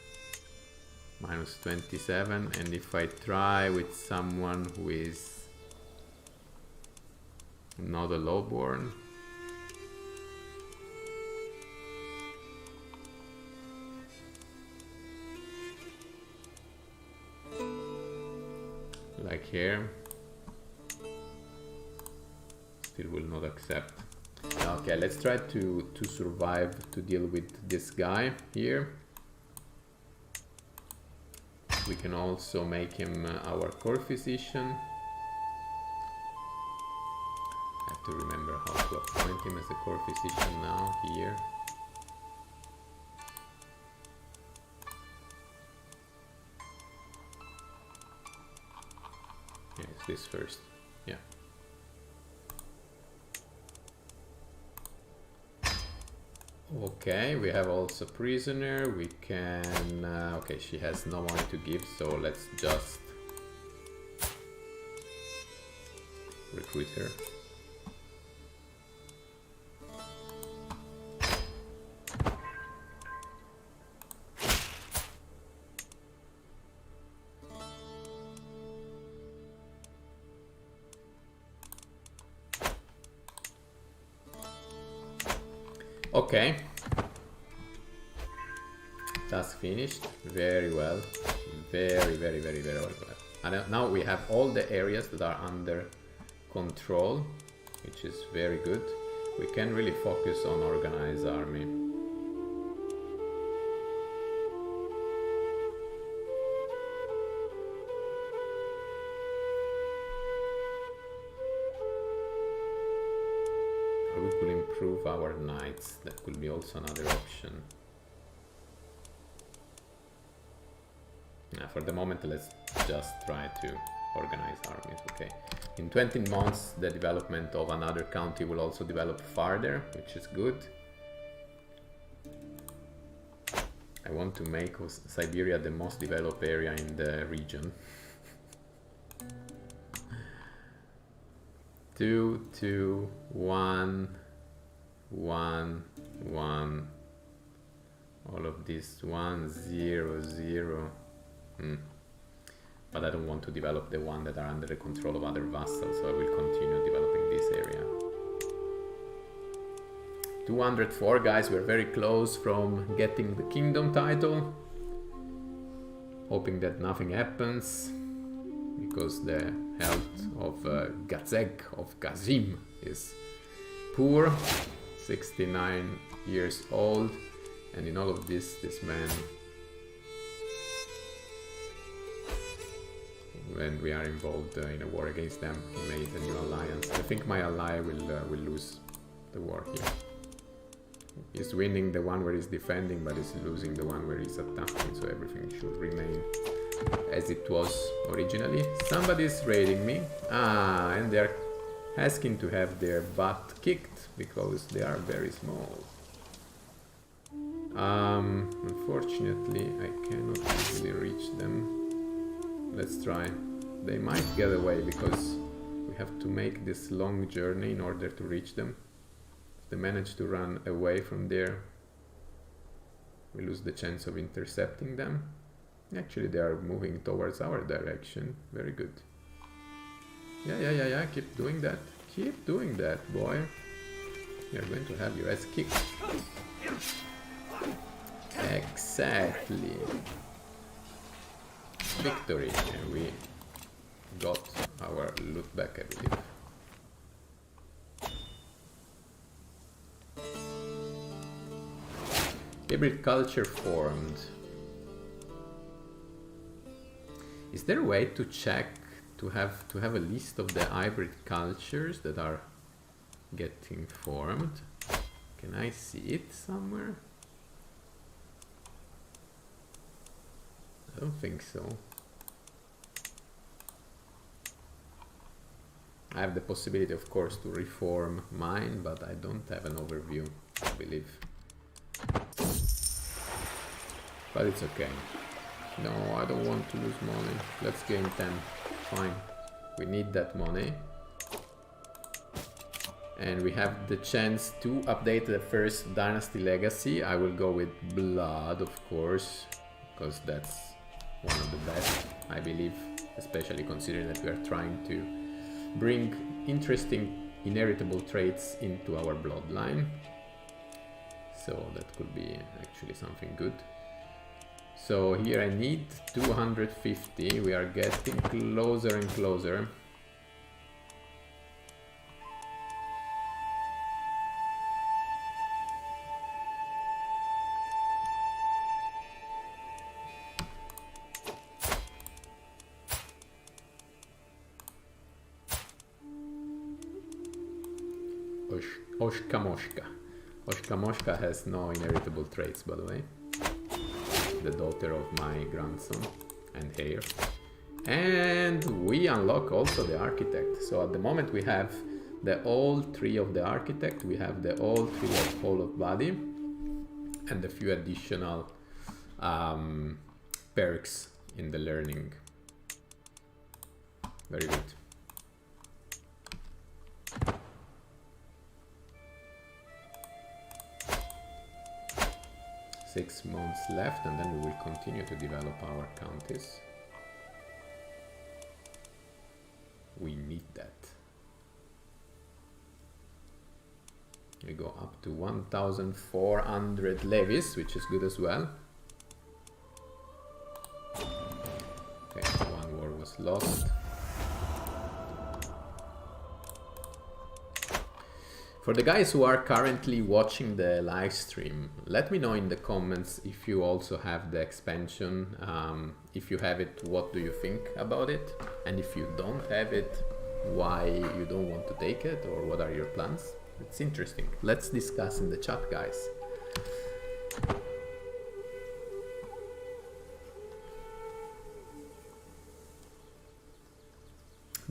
Minus 27, and if I try with someone who is not a lowborn, like here, still will not accept. Okay, let's try to survive to deal with this guy here. We can also make him our core physician. I have to remember how to appoint him as a core physician now here. Yeah, it's this first. Yeah. Okay, we have also prisoner. We can okay, she has no money to give, so let's just recruit her. Okay, task finished. Very well, very well. And now we have all the areas that are under control. which is very good. We can really focus on organized army. Or we could improve our knights. That could be also another option. For the moment, let's just try to organize armies. Okay. In 20 months, the development of another county will also develop farther, which is good. I want to make Siberia the most developed area in the region. 2, 2, 1, 1, 1. All of this 1, 0, 0. But I don't want to develop the one that are under the control of other vassals, so I will continue developing this area. 204, guys, we're very close from getting the kingdom title. Hoping that nothing happens, because the health of Gazeg of Kazim is poor, 69 years old, and in all of this man, when we are involved in a war against them, he made a new alliance. I think my ally will lose the war here. He's winning the one where he's defending, but he's losing the one where he's attacking, so everything should remain as it was originally. Somebody's raiding me. And they're asking to have their butt kicked because they are very small. Unfortunately, I cannot easily reach them. Let's try. They might get away because we have to make this long journey in order to reach them. If they manage to run away from there, we lose the chance of intercepting them. Actually, they are moving towards our direction. Very good. Yeah. Keep doing that. Keep doing that, boy. You're going to have your ass kicked. Exactly. Victory. And we got our loot back, I believe. Hybrid culture formed. Is there a way to check, to have a list of the hybrid cultures that are getting formed? Can I see it somewhere? I don't think so. I have the possibility, of course, to reform mine, but I don't have an overview, I believe. But it's okay. No, I don't want to lose money. Let's gain 10. Fine. We need that money. And we have the chance to update the first dynasty legacy. I will go with blood, of course, because that's one of the best, I believe, especially considering that we are trying to bring interesting inheritable traits into our bloodline. So that could be actually something good. So here I need 250. We are getting closer and closer. Oshka Moshka has no inheritable traits, by the way. The daughter of my grandson and heir. And we unlock also the architect. So at the moment we have the all three of the architect, we have the all three of whole of body, and a few additional perks in the learning. Very good. Six months left, and then we will continue to develop our counties. We need that. We go up to 1,400 levies, which is good as well. Okay, one war was lost. For the guys who are currently watching the live stream, let me know in the comments if you also have the expansion. If you have it, what do you think about it? And if you don't have it, why you don't want to take it, or what are your plans? It's interesting. Let's discuss in the chat, guys.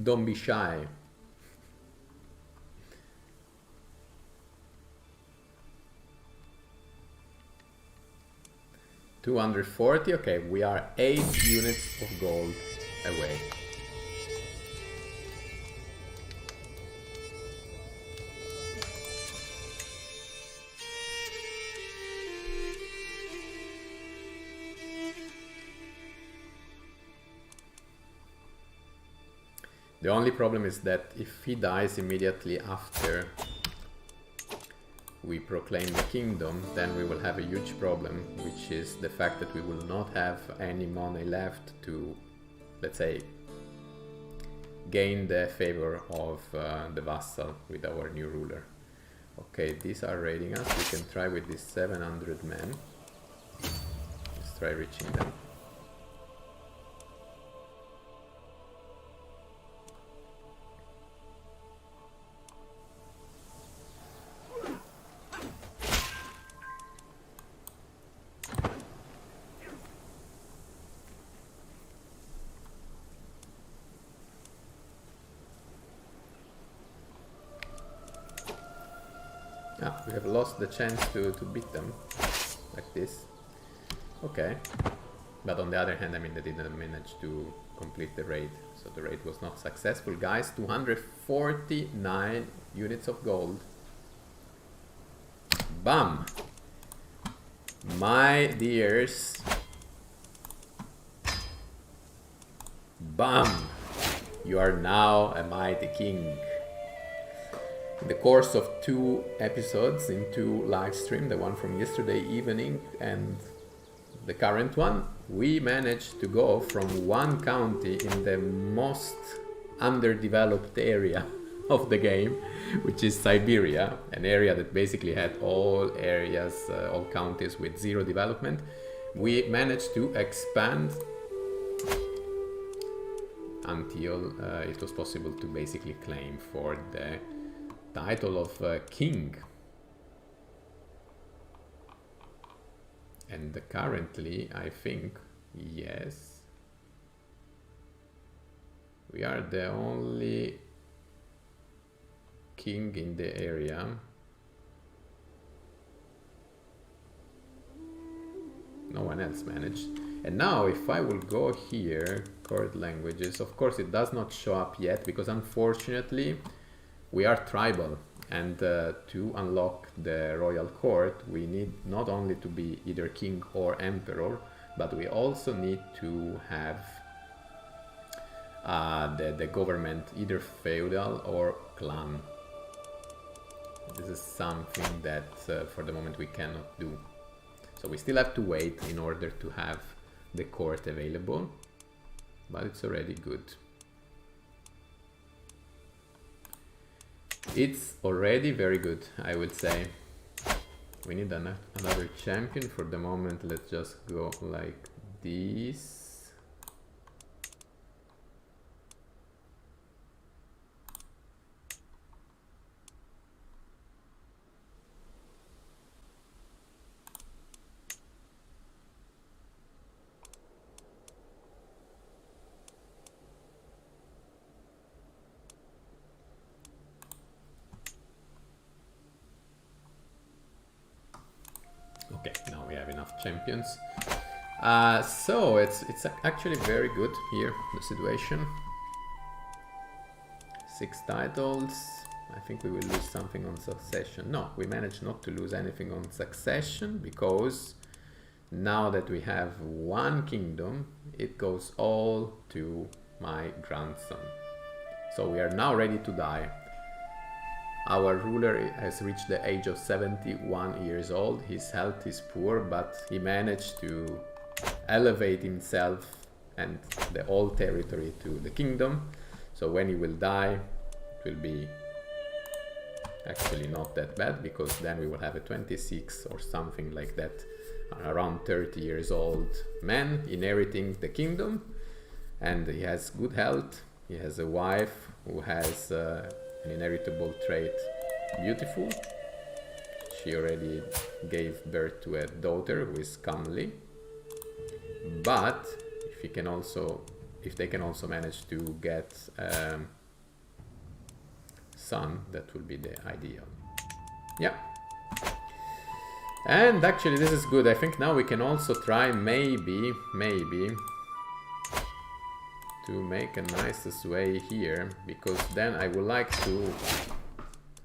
Don't be shy. $240, okay, we are 8 units of gold away. The only problem is that if he dies immediately after we proclaim the kingdom, then we will have a huge problem, which is the fact that we will not have any money left to, let's say, gain the favor of the vassal with our new ruler. Okay, these are raiding us. We can try with these 700 men. Let's try reaching them. We have lost the chance to beat them like this. Okay, but on the other hand, I mean, they didn't manage to complete the raid, so the raid was not successful, guys. 249 units of gold. Bam! My dears. Bam! You are now a mighty king. In the course of 2 episodes in 2 live streams, the one from yesterday evening and the current one, we managed to go from one county in the most underdeveloped area of the game, which is Siberia, an area that basically had all areas, all counties with 0 development. We managed to expand until it was possible to basically claim for the title of king. And currently, I think, yes, we are the only king in the area. No one else managed. And now if I will go here, court languages, of course it does not show up yet because unfortunately we are tribal, and to unlock the royal court we need not only to be either king or emperor, but we also need to have the government either feudal or clan. This is something that for the moment we cannot do. So we still have to wait in order to have the court available, but it's already good. It's already very good, I would say. We need another champion. For the moment, let's just go like this. Okay, now we have enough champions. So it's actually very good here, the situation. 6 titles. I think we will lose something on succession. No, we managed not to lose anything on succession because now that we have 1 kingdom, it goes all to my grandson. So we are now ready to die. Our ruler has reached the age of 71 years old. His health is poor, but he managed to elevate himself and the whole territory to the kingdom. So when he will die, it will be actually not that bad, because then we will have a 26 or something like that, around 30 years old man inheriting the kingdom, and he has good health. He has a wife who has an inheritable trait, beautiful. She already gave birth to a daughter who is comely, but if they can also manage to get son, that will be the ideal. Yeah. And actually this is good. I think now we can also try maybe to make a nice sway here, because then I would like to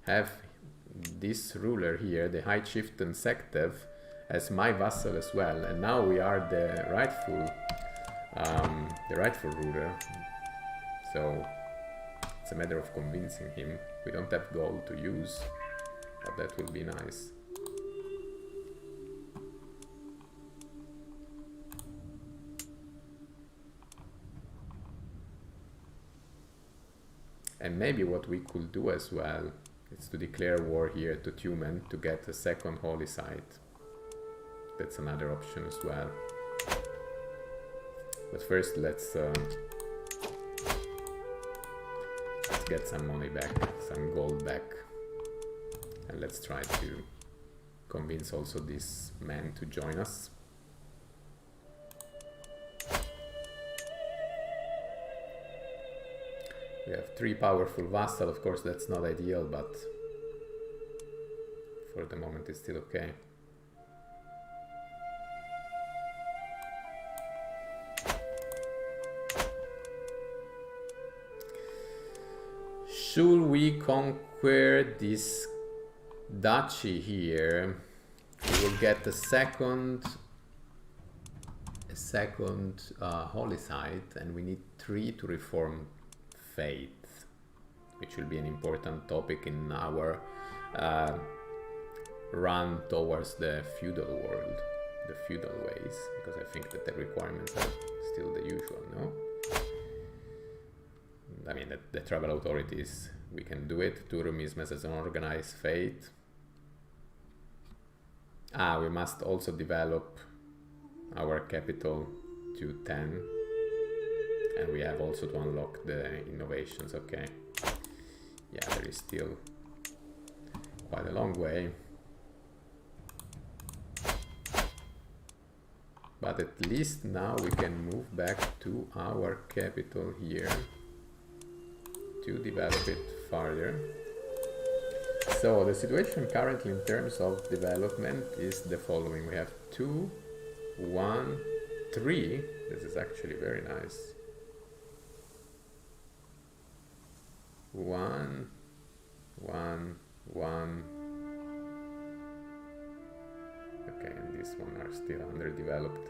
have this ruler here, the High Chieftain Sektev, as my vassal as well, and now we are the rightful ruler. So it's a matter of convincing him. We don't have gold to use, but that will be nice. And maybe what we could do as well is to declare war here to Tumen to get a second holy site. That's another option as well. But first let's get some money back, some gold back. And let's try to convince also this man to join us. We have 3 powerful vassals, of course that's not ideal, but for the moment it's still okay. Should we conquer this duchy here, we will get a second holy site, and we need 3 to reform faith, which will be an important topic in our run towards the feudal world, the feudal ways, because I think that the requirements are still the usual, no? I mean, the tribal authorities, we can do it. Turumism as an organized faith. We must also develop our capital to 10. And we have also to unlock the innovations, okay. Yeah, there is still quite a long way. But at least now we can move back to our capital here to develop it further. So the situation currently in terms of development is the following. We have 2, 1, 3. This is actually very nice. 1, 1, 1. Okay, and these one are still underdeveloped.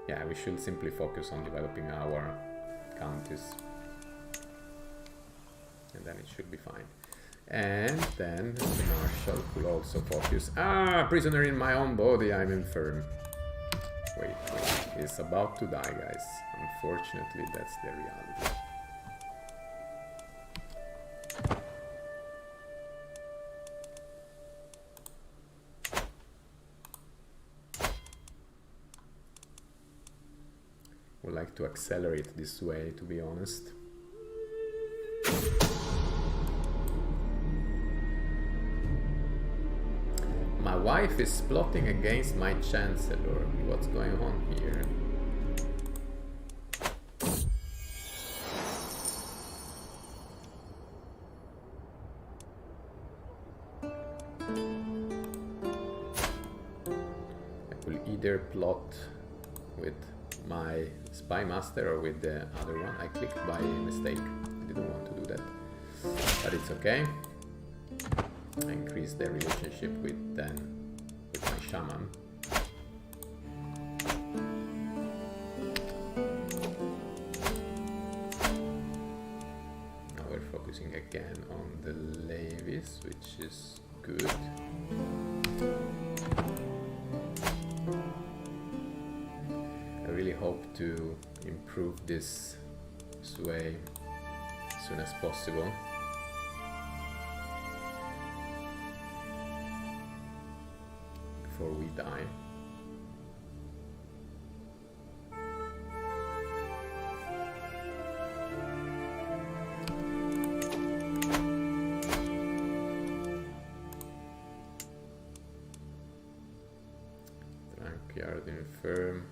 Yeah, we should simply focus on developing our counties, and then it should be fine. And then the marshal could also focus. Prisoner in my own body, I'm infirm. Wait, he's about to die, guys. Unfortunately, that's the reality. Would like to accelerate this way, to be honest. My wife is plotting against my chancellor. What's going on here? I will either plot with my spy master or with the other one. I clicked by mistake. I didn't want to do that, but it's okay. I increase the relationship with my shaman. Now we're focusing again on the levies, which is good. I really hope to improve this sway as soon as possible. die. Yard infirm.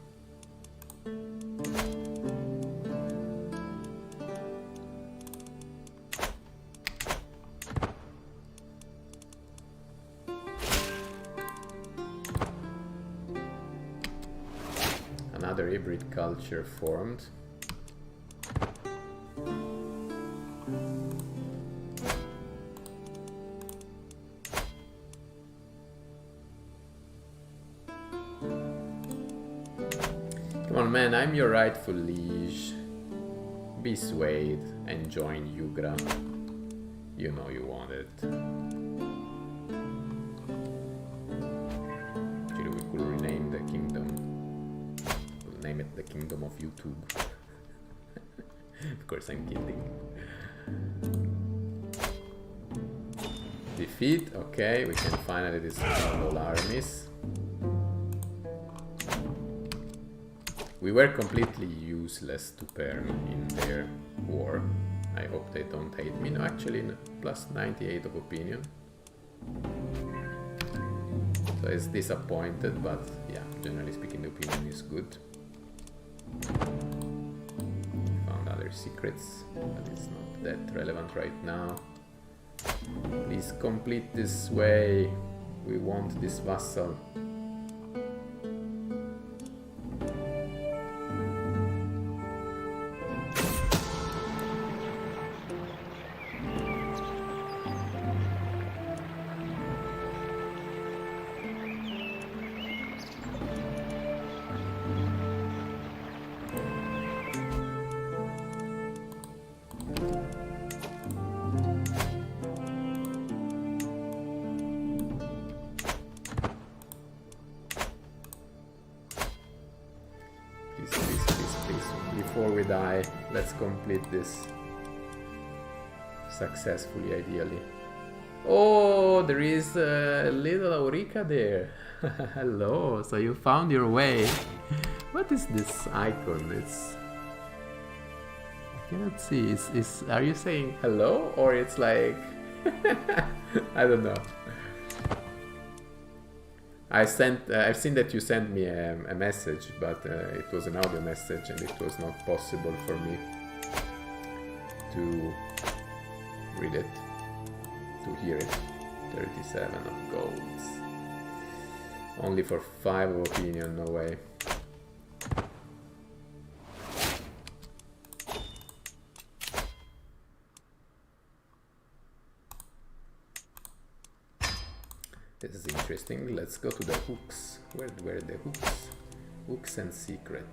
Another hybrid culture formed. Come on, man, I'm your rightful liege. Be swayed and join Yugra. You know you want it. Actually, we could rename the kingdom. We'll name it the Kingdom of YouTube. Of course, I'm kidding. Defeat, okay, we can finally dismantle all armies. We were completely useless to Perm in their war. I hope they don't hate me. No, actually, plus 98 of opinion. So it's disappointed, but yeah, generally speaking, the opinion is good. Found other secrets, but it's not that relevant right now. Please complete this way. We want this vassal. Before we die, let's complete this successfully, ideally. Oh, there is a little Aurica there. Hello, so you found your way. What is this icon? It's... I cannot see. Are you saying hello? Or it's like... I don't know. I've seen that you sent me a message, but it was an audio message and it was not possible for me to read it, to hear it. 37 of golds. Only for 5 of opinion, no way. This is interesting. Let's go to the hooks. Where are the hooks? Hooks and secret.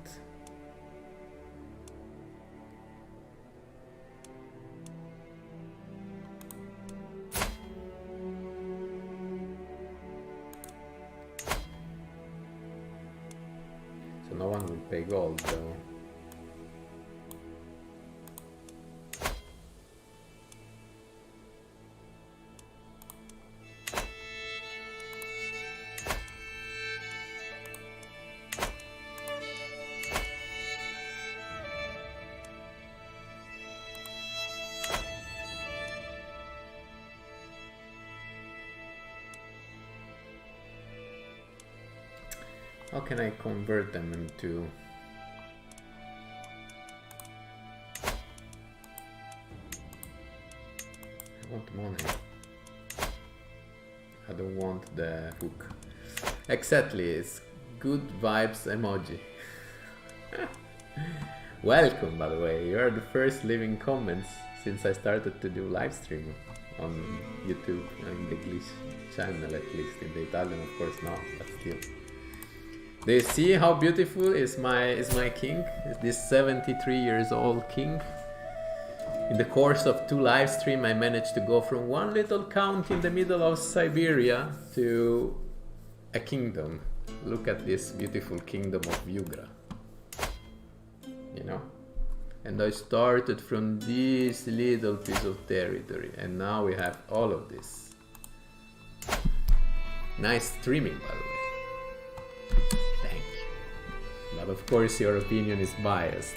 So no one will pay gold though. How can I convert them into... I want money. I don't want the hook. Exactly, it's good vibes emoji. Welcome, by the way. You are the first living comments since I started to do live stream on YouTube, on the English channel at least. In the Italian, of course, not, but still. Do you see how beautiful is my king? This 73 years old king. In the course of 2 live streams, I managed to go from one little county in the middle of Siberia to a kingdom. Look at this beautiful kingdom of Yugra. You know? And I started from this little piece of territory, and now we have all of this. Nice streaming, by the way. Of course your opinion is biased.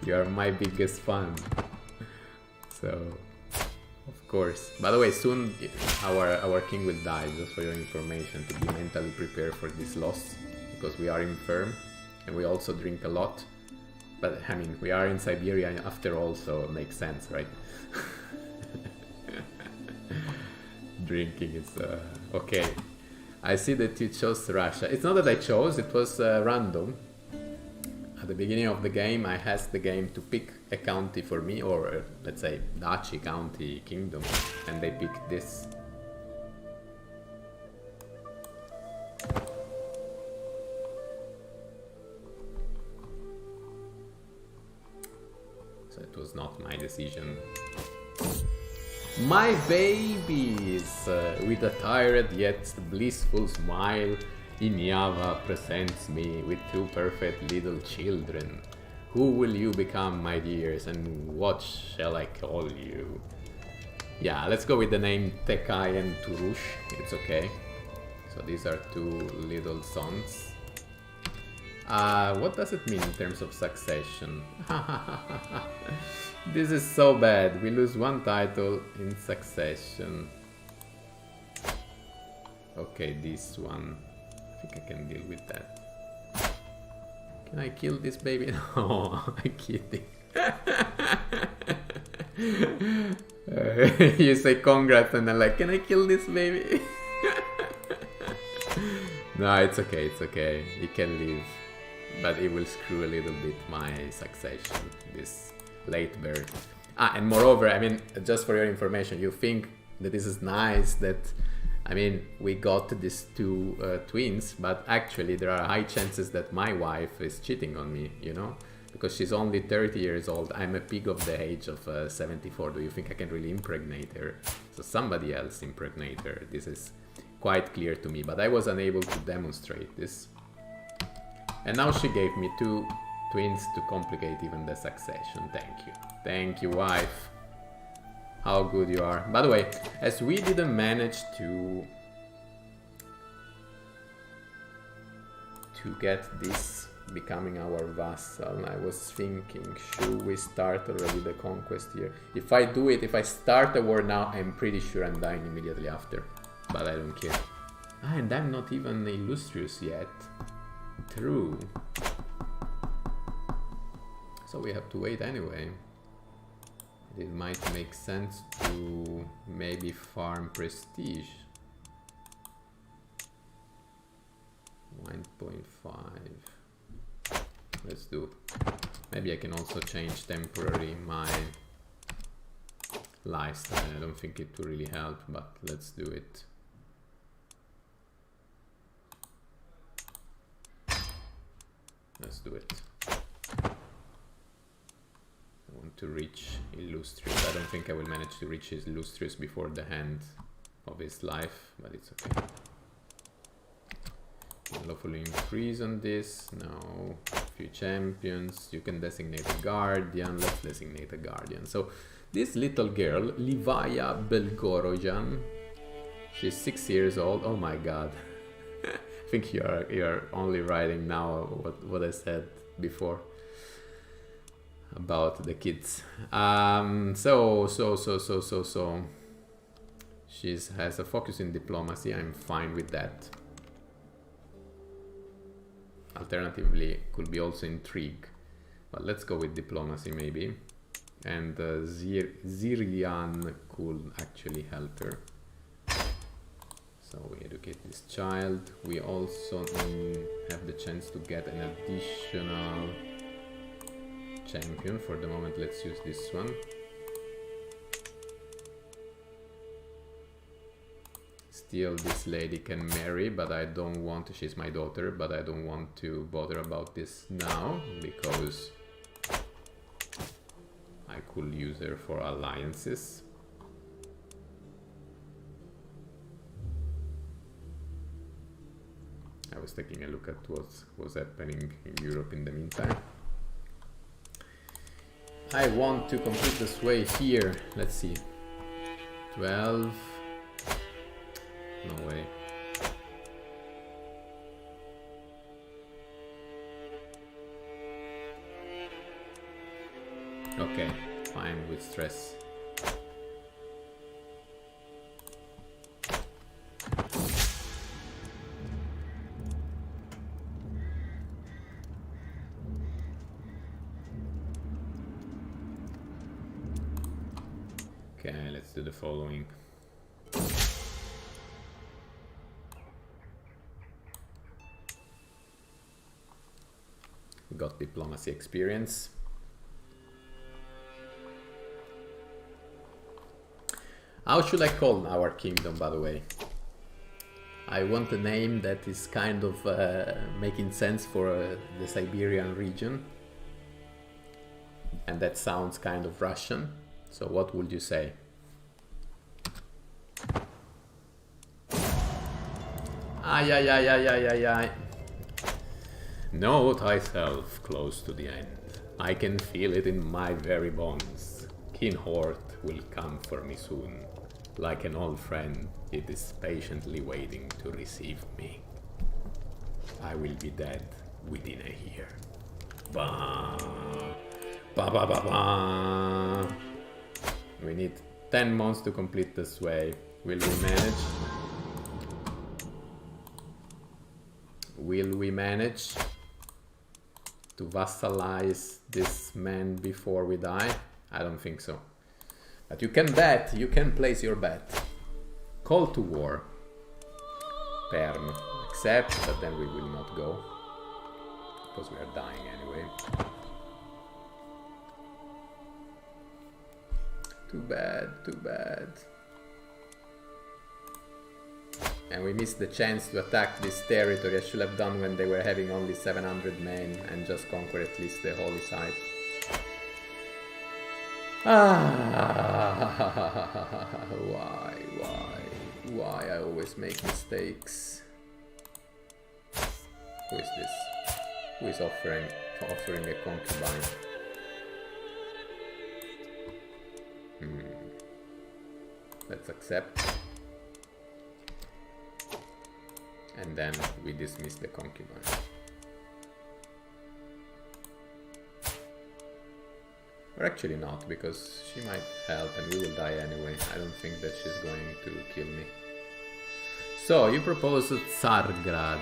You are my biggest fan. So, of course. By the way, soon our king will die, just for your information, to be mentally prepared for this loss. Because we are infirm, and we also drink a lot. But, I mean, we are in Siberia after all, so it makes sense, right? Drinking is okay. I see that you chose Russia. It's not that I chose, it was random. At the beginning of the game, I asked the game to pick a county for me, or let's say Duchy, county, kingdom, and they picked this. So it was not my decision. My babies, with a tired yet blissful smile, Inyava presents me with two perfect little children. Who will you become, my dears, and what shall I call you? Yeah, let's go with the name Tekai and Turush, it's okay. So these are two little sons. What does it mean in terms of succession? This is so bad. We lose one title in succession. Okay, this one. I think I can deal with that. Can I kill this baby? No, I'm kidding. You say congrats and I'm like, can I kill this baby? No, it's okay, it's okay. He can live. But it will screw a little bit my succession, this late birth. And moreover, I mean, just for your information, you think that this is nice, that, I mean, we got these two twins, but actually there are high chances that my wife is cheating on me, you know? Because she's only 30 years old. I'm a pig of the age of 74. Do you think I can really impregnate her? So somebody else impregnate her. This is quite clear to me, but I was unable to demonstrate this. And now she gave me two twins to complicate even the succession. Thank you. Thank you, wife. How good you are. By the way, as we didn't manage to get this becoming our vassal, I was thinking, should we start already the conquest here? If I do it, if I start a war now, I'm pretty sure I'm dying immediately after. But I don't care. And I'm not even illustrious yet. True. So we have to wait anyway. It might make sense to maybe farm prestige. 1.5. Let's do it. Maybe I can also change temporarily my lifestyle. I don't think it will really help, but let's do it. Let's do it. I want to reach illustrious. I don't think I will manage to reach his illustrious before the end of his life, but it's okay. Lawfully increase on this. No. Few champions. You can designate a guardian. Let's designate a guardian. So this little girl, Livaya Belgorojan, she's 6 years old. Oh my god. I think you're only writing now what I said before about the kids. So she has a focus in diplomacy. I'm fine with that. Alternatively, could be also intrigue, but let's go with diplomacy maybe. And Zirian could actually help her. So we educate this child. We also have the chance to get an additional champion. For the moment, let's use this one. Still, this lady can marry, but I don't want to. She's my daughter, but I don't want to bother about this now because I could use her for alliances. I was taking a look at what was happening in Europe in the meantime. I want to complete the sway here. Let's see. 12. No way. Okay, fine with stress. Okay, let's do the following. Got diplomacy experience. How should I call our kingdom, by the way? I want a name that is kind of making sense for the Siberian region. And that sounds kind of Russian. So what would you say? Ay, ay, ay, ay, ay, ay, ay. Know thyself close to the end. I can feel it in my very bones. King Hort will come for me soon. Like an old friend, it is patiently waiting to receive me. I will be dead within a year. Ba ba ba ba ba. We need 10 months to complete the sway. Will we manage? Will we manage to vassalize this man before we die? I don't think so. But you can bet, you can place your bet. Call to war. Perm. Accept, but then we will not go. Because we are dying anyway. Too bad, too bad. And we missed the chance to attack this territory. I should have done when they were having only 700 men and just conquer at least the holy site. Why I always make mistakes? Who is this? Who is offering a concubine? Let's accept. And then we dismiss the concubine. Or actually not, because she might help and we will die anyway. I don't think that she's going to kill me. So, you propose Tsargrad.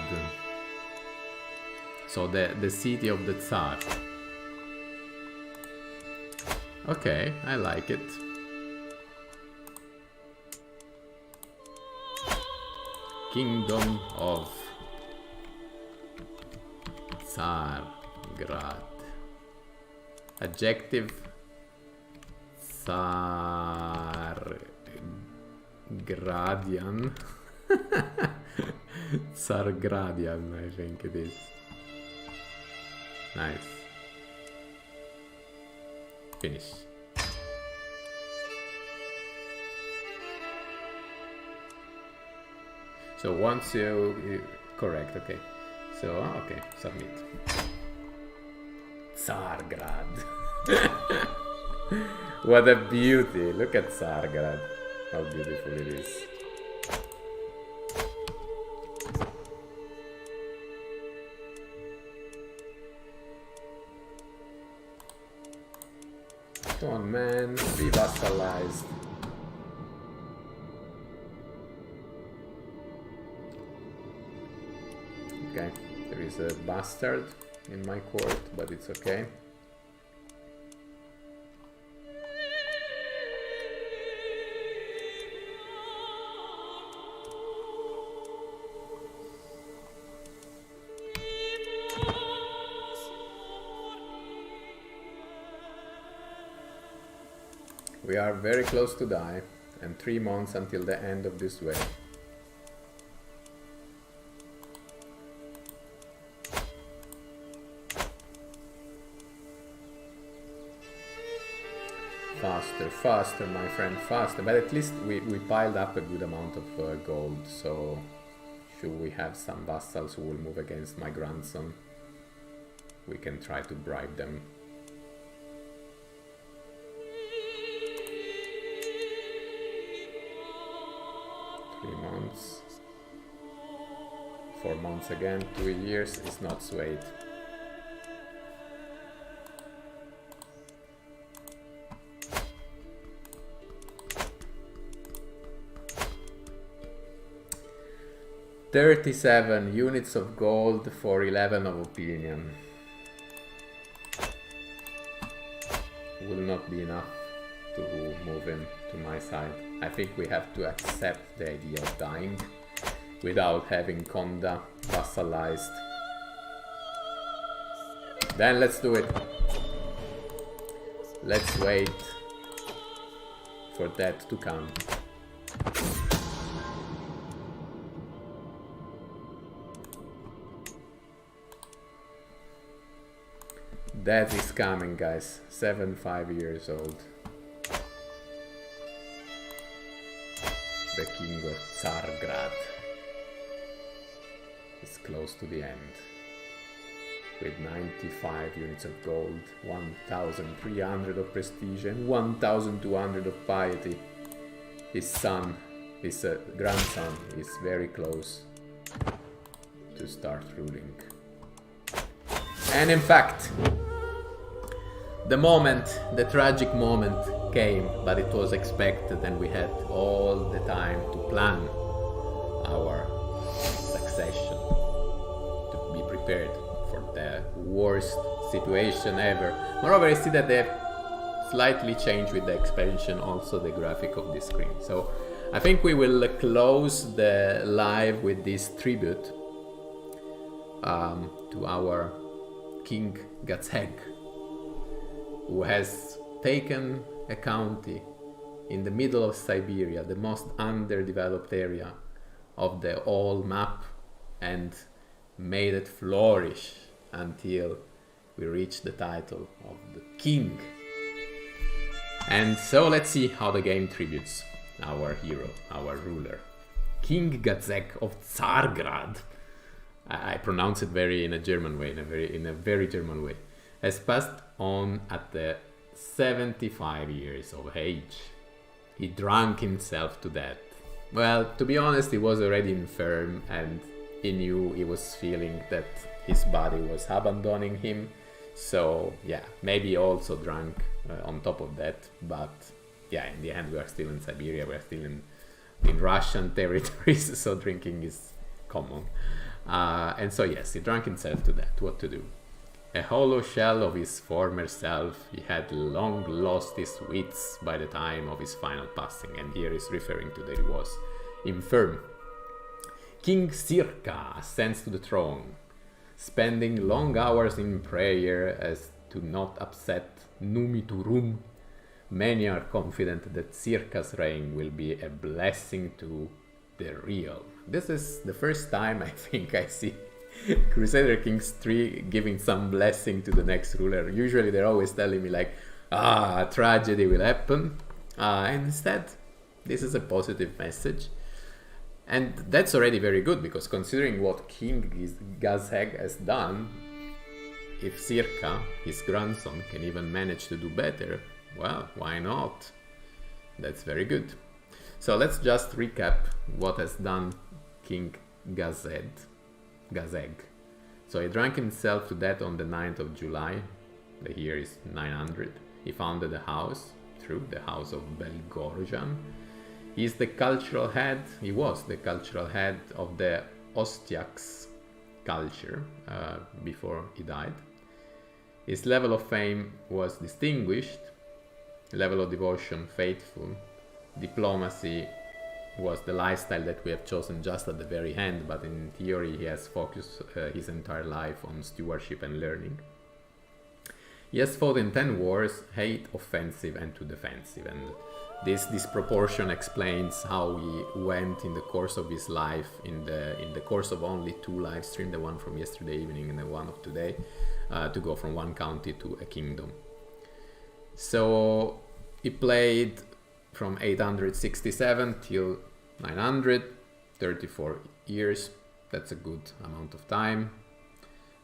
So, the city of the Tsar. Okay, I like it. Kingdom of Tsargrad. Adjective Tsargradian. Tsargradian, I think it is. Nice. Finish. So once you correct, okay. So okay, submit. Tsargrad. What a beauty! Look at Tsargrad. How beautiful it is. Come on, man, be vassalized. Okay, there is a bastard in my court, but it's okay. We are very close to die, and 3 months until the end of this way. Faster, faster, my friend, faster. But at least we piled up a good amount of gold, so should we have some vassals who will move against my grandson, we can try to bribe them. Months, 4 months again, 2 years is not swayed. 37 units of gold for 11 of opinion. Will not be enough to move him to my side. I think we have to accept the idea of dying without having Konda vassalized. Then let's do it. Let's wait for that to come. That is coming, guys. 75 years old. The king of Tsargrad is close to the end. With 95 units of gold, 1,300 of prestige and 1,200 of piety. His son, his grandson, is very close to start ruling. And in fact, the tragic moment came, but it was expected, and we had all the time to plan our succession, to be prepared for the worst situation ever. Moreover, I see that they have slightly changed with the expansion also the graphic of the screen. So I think we will close the live with this tribute to our King Gazheg, who has taken a county in the middle of Siberia, the most underdeveloped area of the whole map, and made it flourish until we reach the title of the king. And so let's see how the game tributes our hero, our ruler, King Gazheg of Tsargrad. I pronounce it in a German way, in a very German way. Has passed on at the 75 years of age. He drank himself to death. Well, to be honest, he was already infirm, and he knew he was feeling that his body was abandoning him. So yeah, maybe also drank on top of that. But yeah, in the end, we are still in Siberia. We are still in Russian territories, so drinking is common. And so yes, he drank himself to death. What to do? A hollow shell of his former self, he had long lost his wits by the time of his final passing, and here is referring to that he was infirm. King Circa ascends to the throne, spending long hours in prayer as to not upset Numiturum. Many are confident that Circa's reign will be a blessing to the realm. This is the first time I think I see Crusader Kings 3 giving some blessing to the next ruler. Usually they're always telling me like, a tragedy will happen. And instead, this is a positive message. And that's already very good, because considering what King Gazheg has done, if Circa, his grandson, can even manage to do better, well, why not? That's very good. So let's just recap what has done King Gazheg. So he drank himself to death on the 9th of July. The year is 900. He founded a house, the house of Belgorjan. He was the cultural head of the Ostyaks culture before he died. His level of fame was distinguished, level of devotion faithful, diplomacy was the lifestyle that we have chosen just at the very end, but in theory he has focused his entire life on stewardship and learning. He has fought in 10 wars, 8 offensive and 2 defensive, and this disproportion explains how he went in the course of his life, in the course of only 2 live streams, the one from yesterday evening and the one of today, to go from one county to a kingdom. So he played from 867 till 900, 34 years. That's a good amount of time,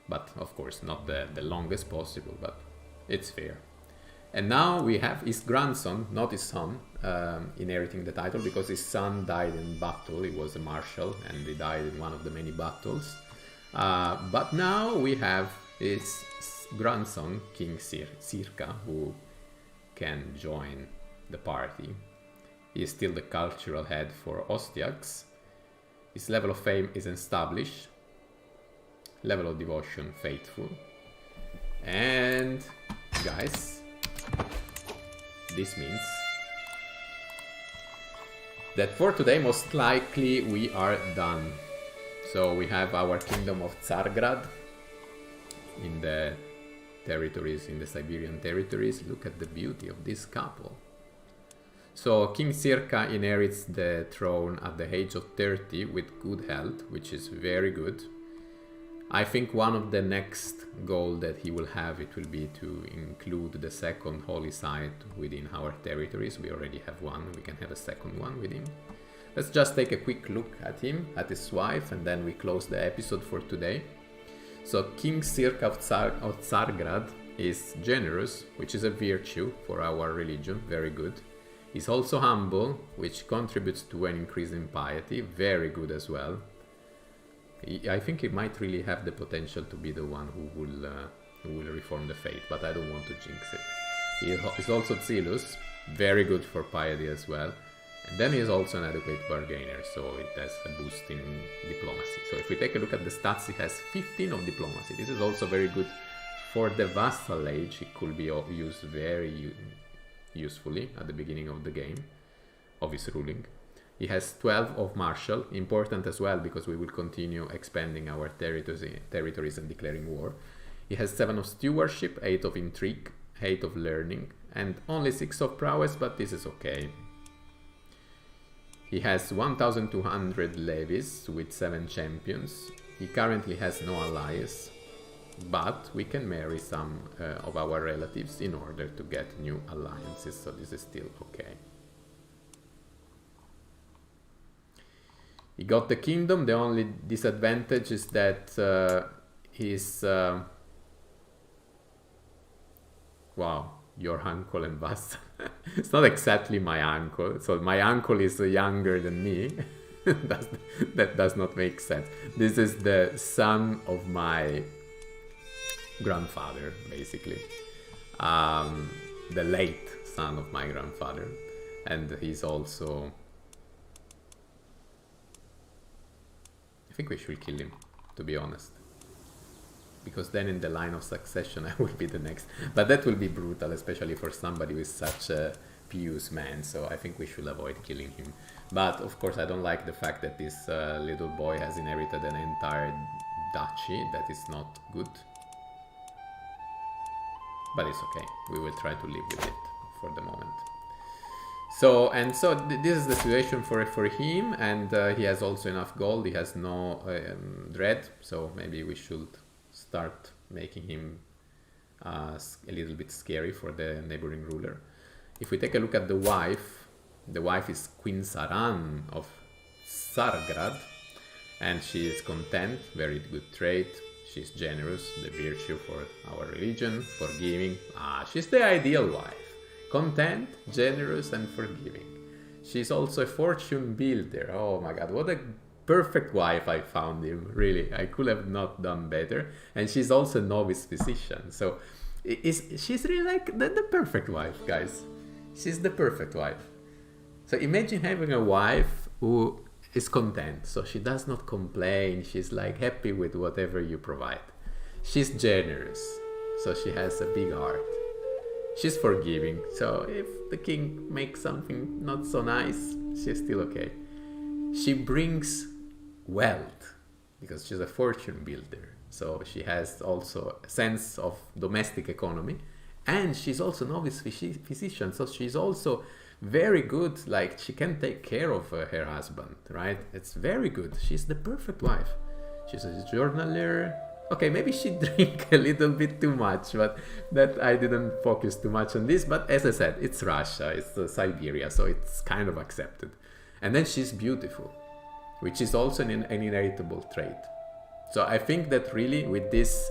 but of course not the longest possible, but it's fair. And now we have his grandson, not his son, inheriting the title, because his son died in battle. He was a marshal and he died in one of the many battles. But now we have his grandson, King Circa, who can join the party. He is still the cultural head for Ostyaks. His level of fame is established. Level of devotion, faithful. And guys, this means that for today most likely we are done. So we have our kingdom of Tsargrad in the territories, in the Siberian territories. Look at the beauty of this couple. So King Sirka inherits the throne at the age of 30 with good health, which is very good. I think one of the next goal that he will have, it will be to include the second holy site within our territories. We already have one, we can have a second one with him. Let's just take a quick look at him, at his wife, and then we close the episode for today. So King Sirka of Tsargrad is generous, which is a virtue for our religion, very good. He's also humble, which contributes to an increase in piety, very good as well. I think he might really have the potential to be the one who will reform the faith, but I don't want to jinx it. He's also zealous, very good for piety as well. And then he is also an adequate bargainer, so it has a boost in diplomacy. So if we take a look at the stats, he has 15 of diplomacy. This is also very good for the vassal age. It could be used very usefully at the beginning of the game, of his ruling. He has 12 of martial, important as well because we will continue expanding our territories and declaring war. He has 7 of stewardship, 8 of intrigue, 8 of learning, and only 6 of prowess, but this is okay. He has 1,200 levies with 7 champions. He currently has no allies, but we can marry some of our relatives in order to get new alliances, so this is still okay. He got the kingdom. The only disadvantage is that his... wow, your uncle and vassal. It's not exactly my uncle. So my uncle is younger than me. That does not make sense. This is the son of my grandfather, basically. The late son of my grandfather. And he's also... I think we should kill him, to be honest. Because then in the line of succession I will be the next. But that will be brutal, especially for somebody with such a pious man. So I think we should avoid killing him. But of course I don't like the fact that this little boy has inherited an entire duchy. That is not good. But it's okay. We will try to live with it for the moment. So this is the situation for him, and he has also enough gold. He has no dread, so maybe we should start making him a little bit scary for the neighboring ruler. If we take a look at the wife is Queen Saran of Tsargrad, and she is content, very good trait. She's generous, the virtue for our religion, forgiving. She's the ideal wife. Content, generous, and forgiving. She's also a fortune builder. Oh my god, what a perfect wife I found him, really. I could have not done better. And she's also a novice physician. So she's really like the perfect wife, guys. She's the perfect wife. So imagine having a wife who is content. So she does not complain. She's like happy with whatever you provide. She's generous. So she has a big heart. She's forgiving, so if the king makes something not so nice, she's still okay. She brings wealth, because she's a fortune builder, so she has also a sense of domestic economy, and she's also novice physician, so she's also very good, like she can take care of her husband, right? It's very good. She's the perfect wife. She's a journaler. Okay, maybe she drink a little bit too much, but that I didn't focus too much on this. But as I said, it's Russia, it's Siberia, so it's kind of accepted. And then she's beautiful, which is also an inheritable trait. So I think that really with this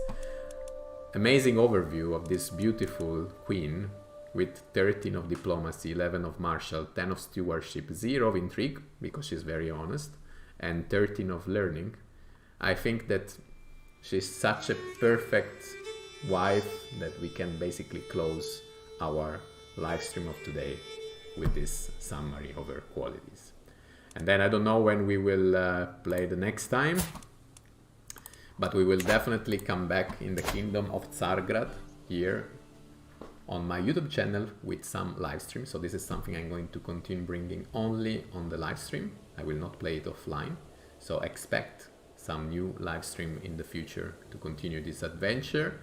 amazing overview of this beautiful queen with 13 of diplomacy, 11 of martial, 10 of stewardship, 0 of intrigue, because she's very honest, and 13 of learning, I think that she's such a perfect wife that we can basically close our live stream of today with this summary of her qualities. And then I don't know when we will play the next time, but we will definitely come back in the Kingdom of Tsargrad here on my YouTube channel with some live stream. So this is something I'm going to continue bringing only on the live stream. I will not play it offline. So expect some new live stream in the future to continue this adventure.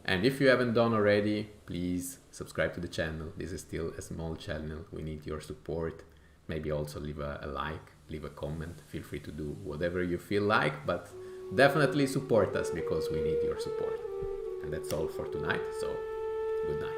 And if you haven't done already, please subscribe to the channel. This is still a small channel. We need your support. Maybe also leave a like, leave a comment. Feel free to do whatever you feel like, but definitely support us because we need your support. And that's all for tonight. So good night.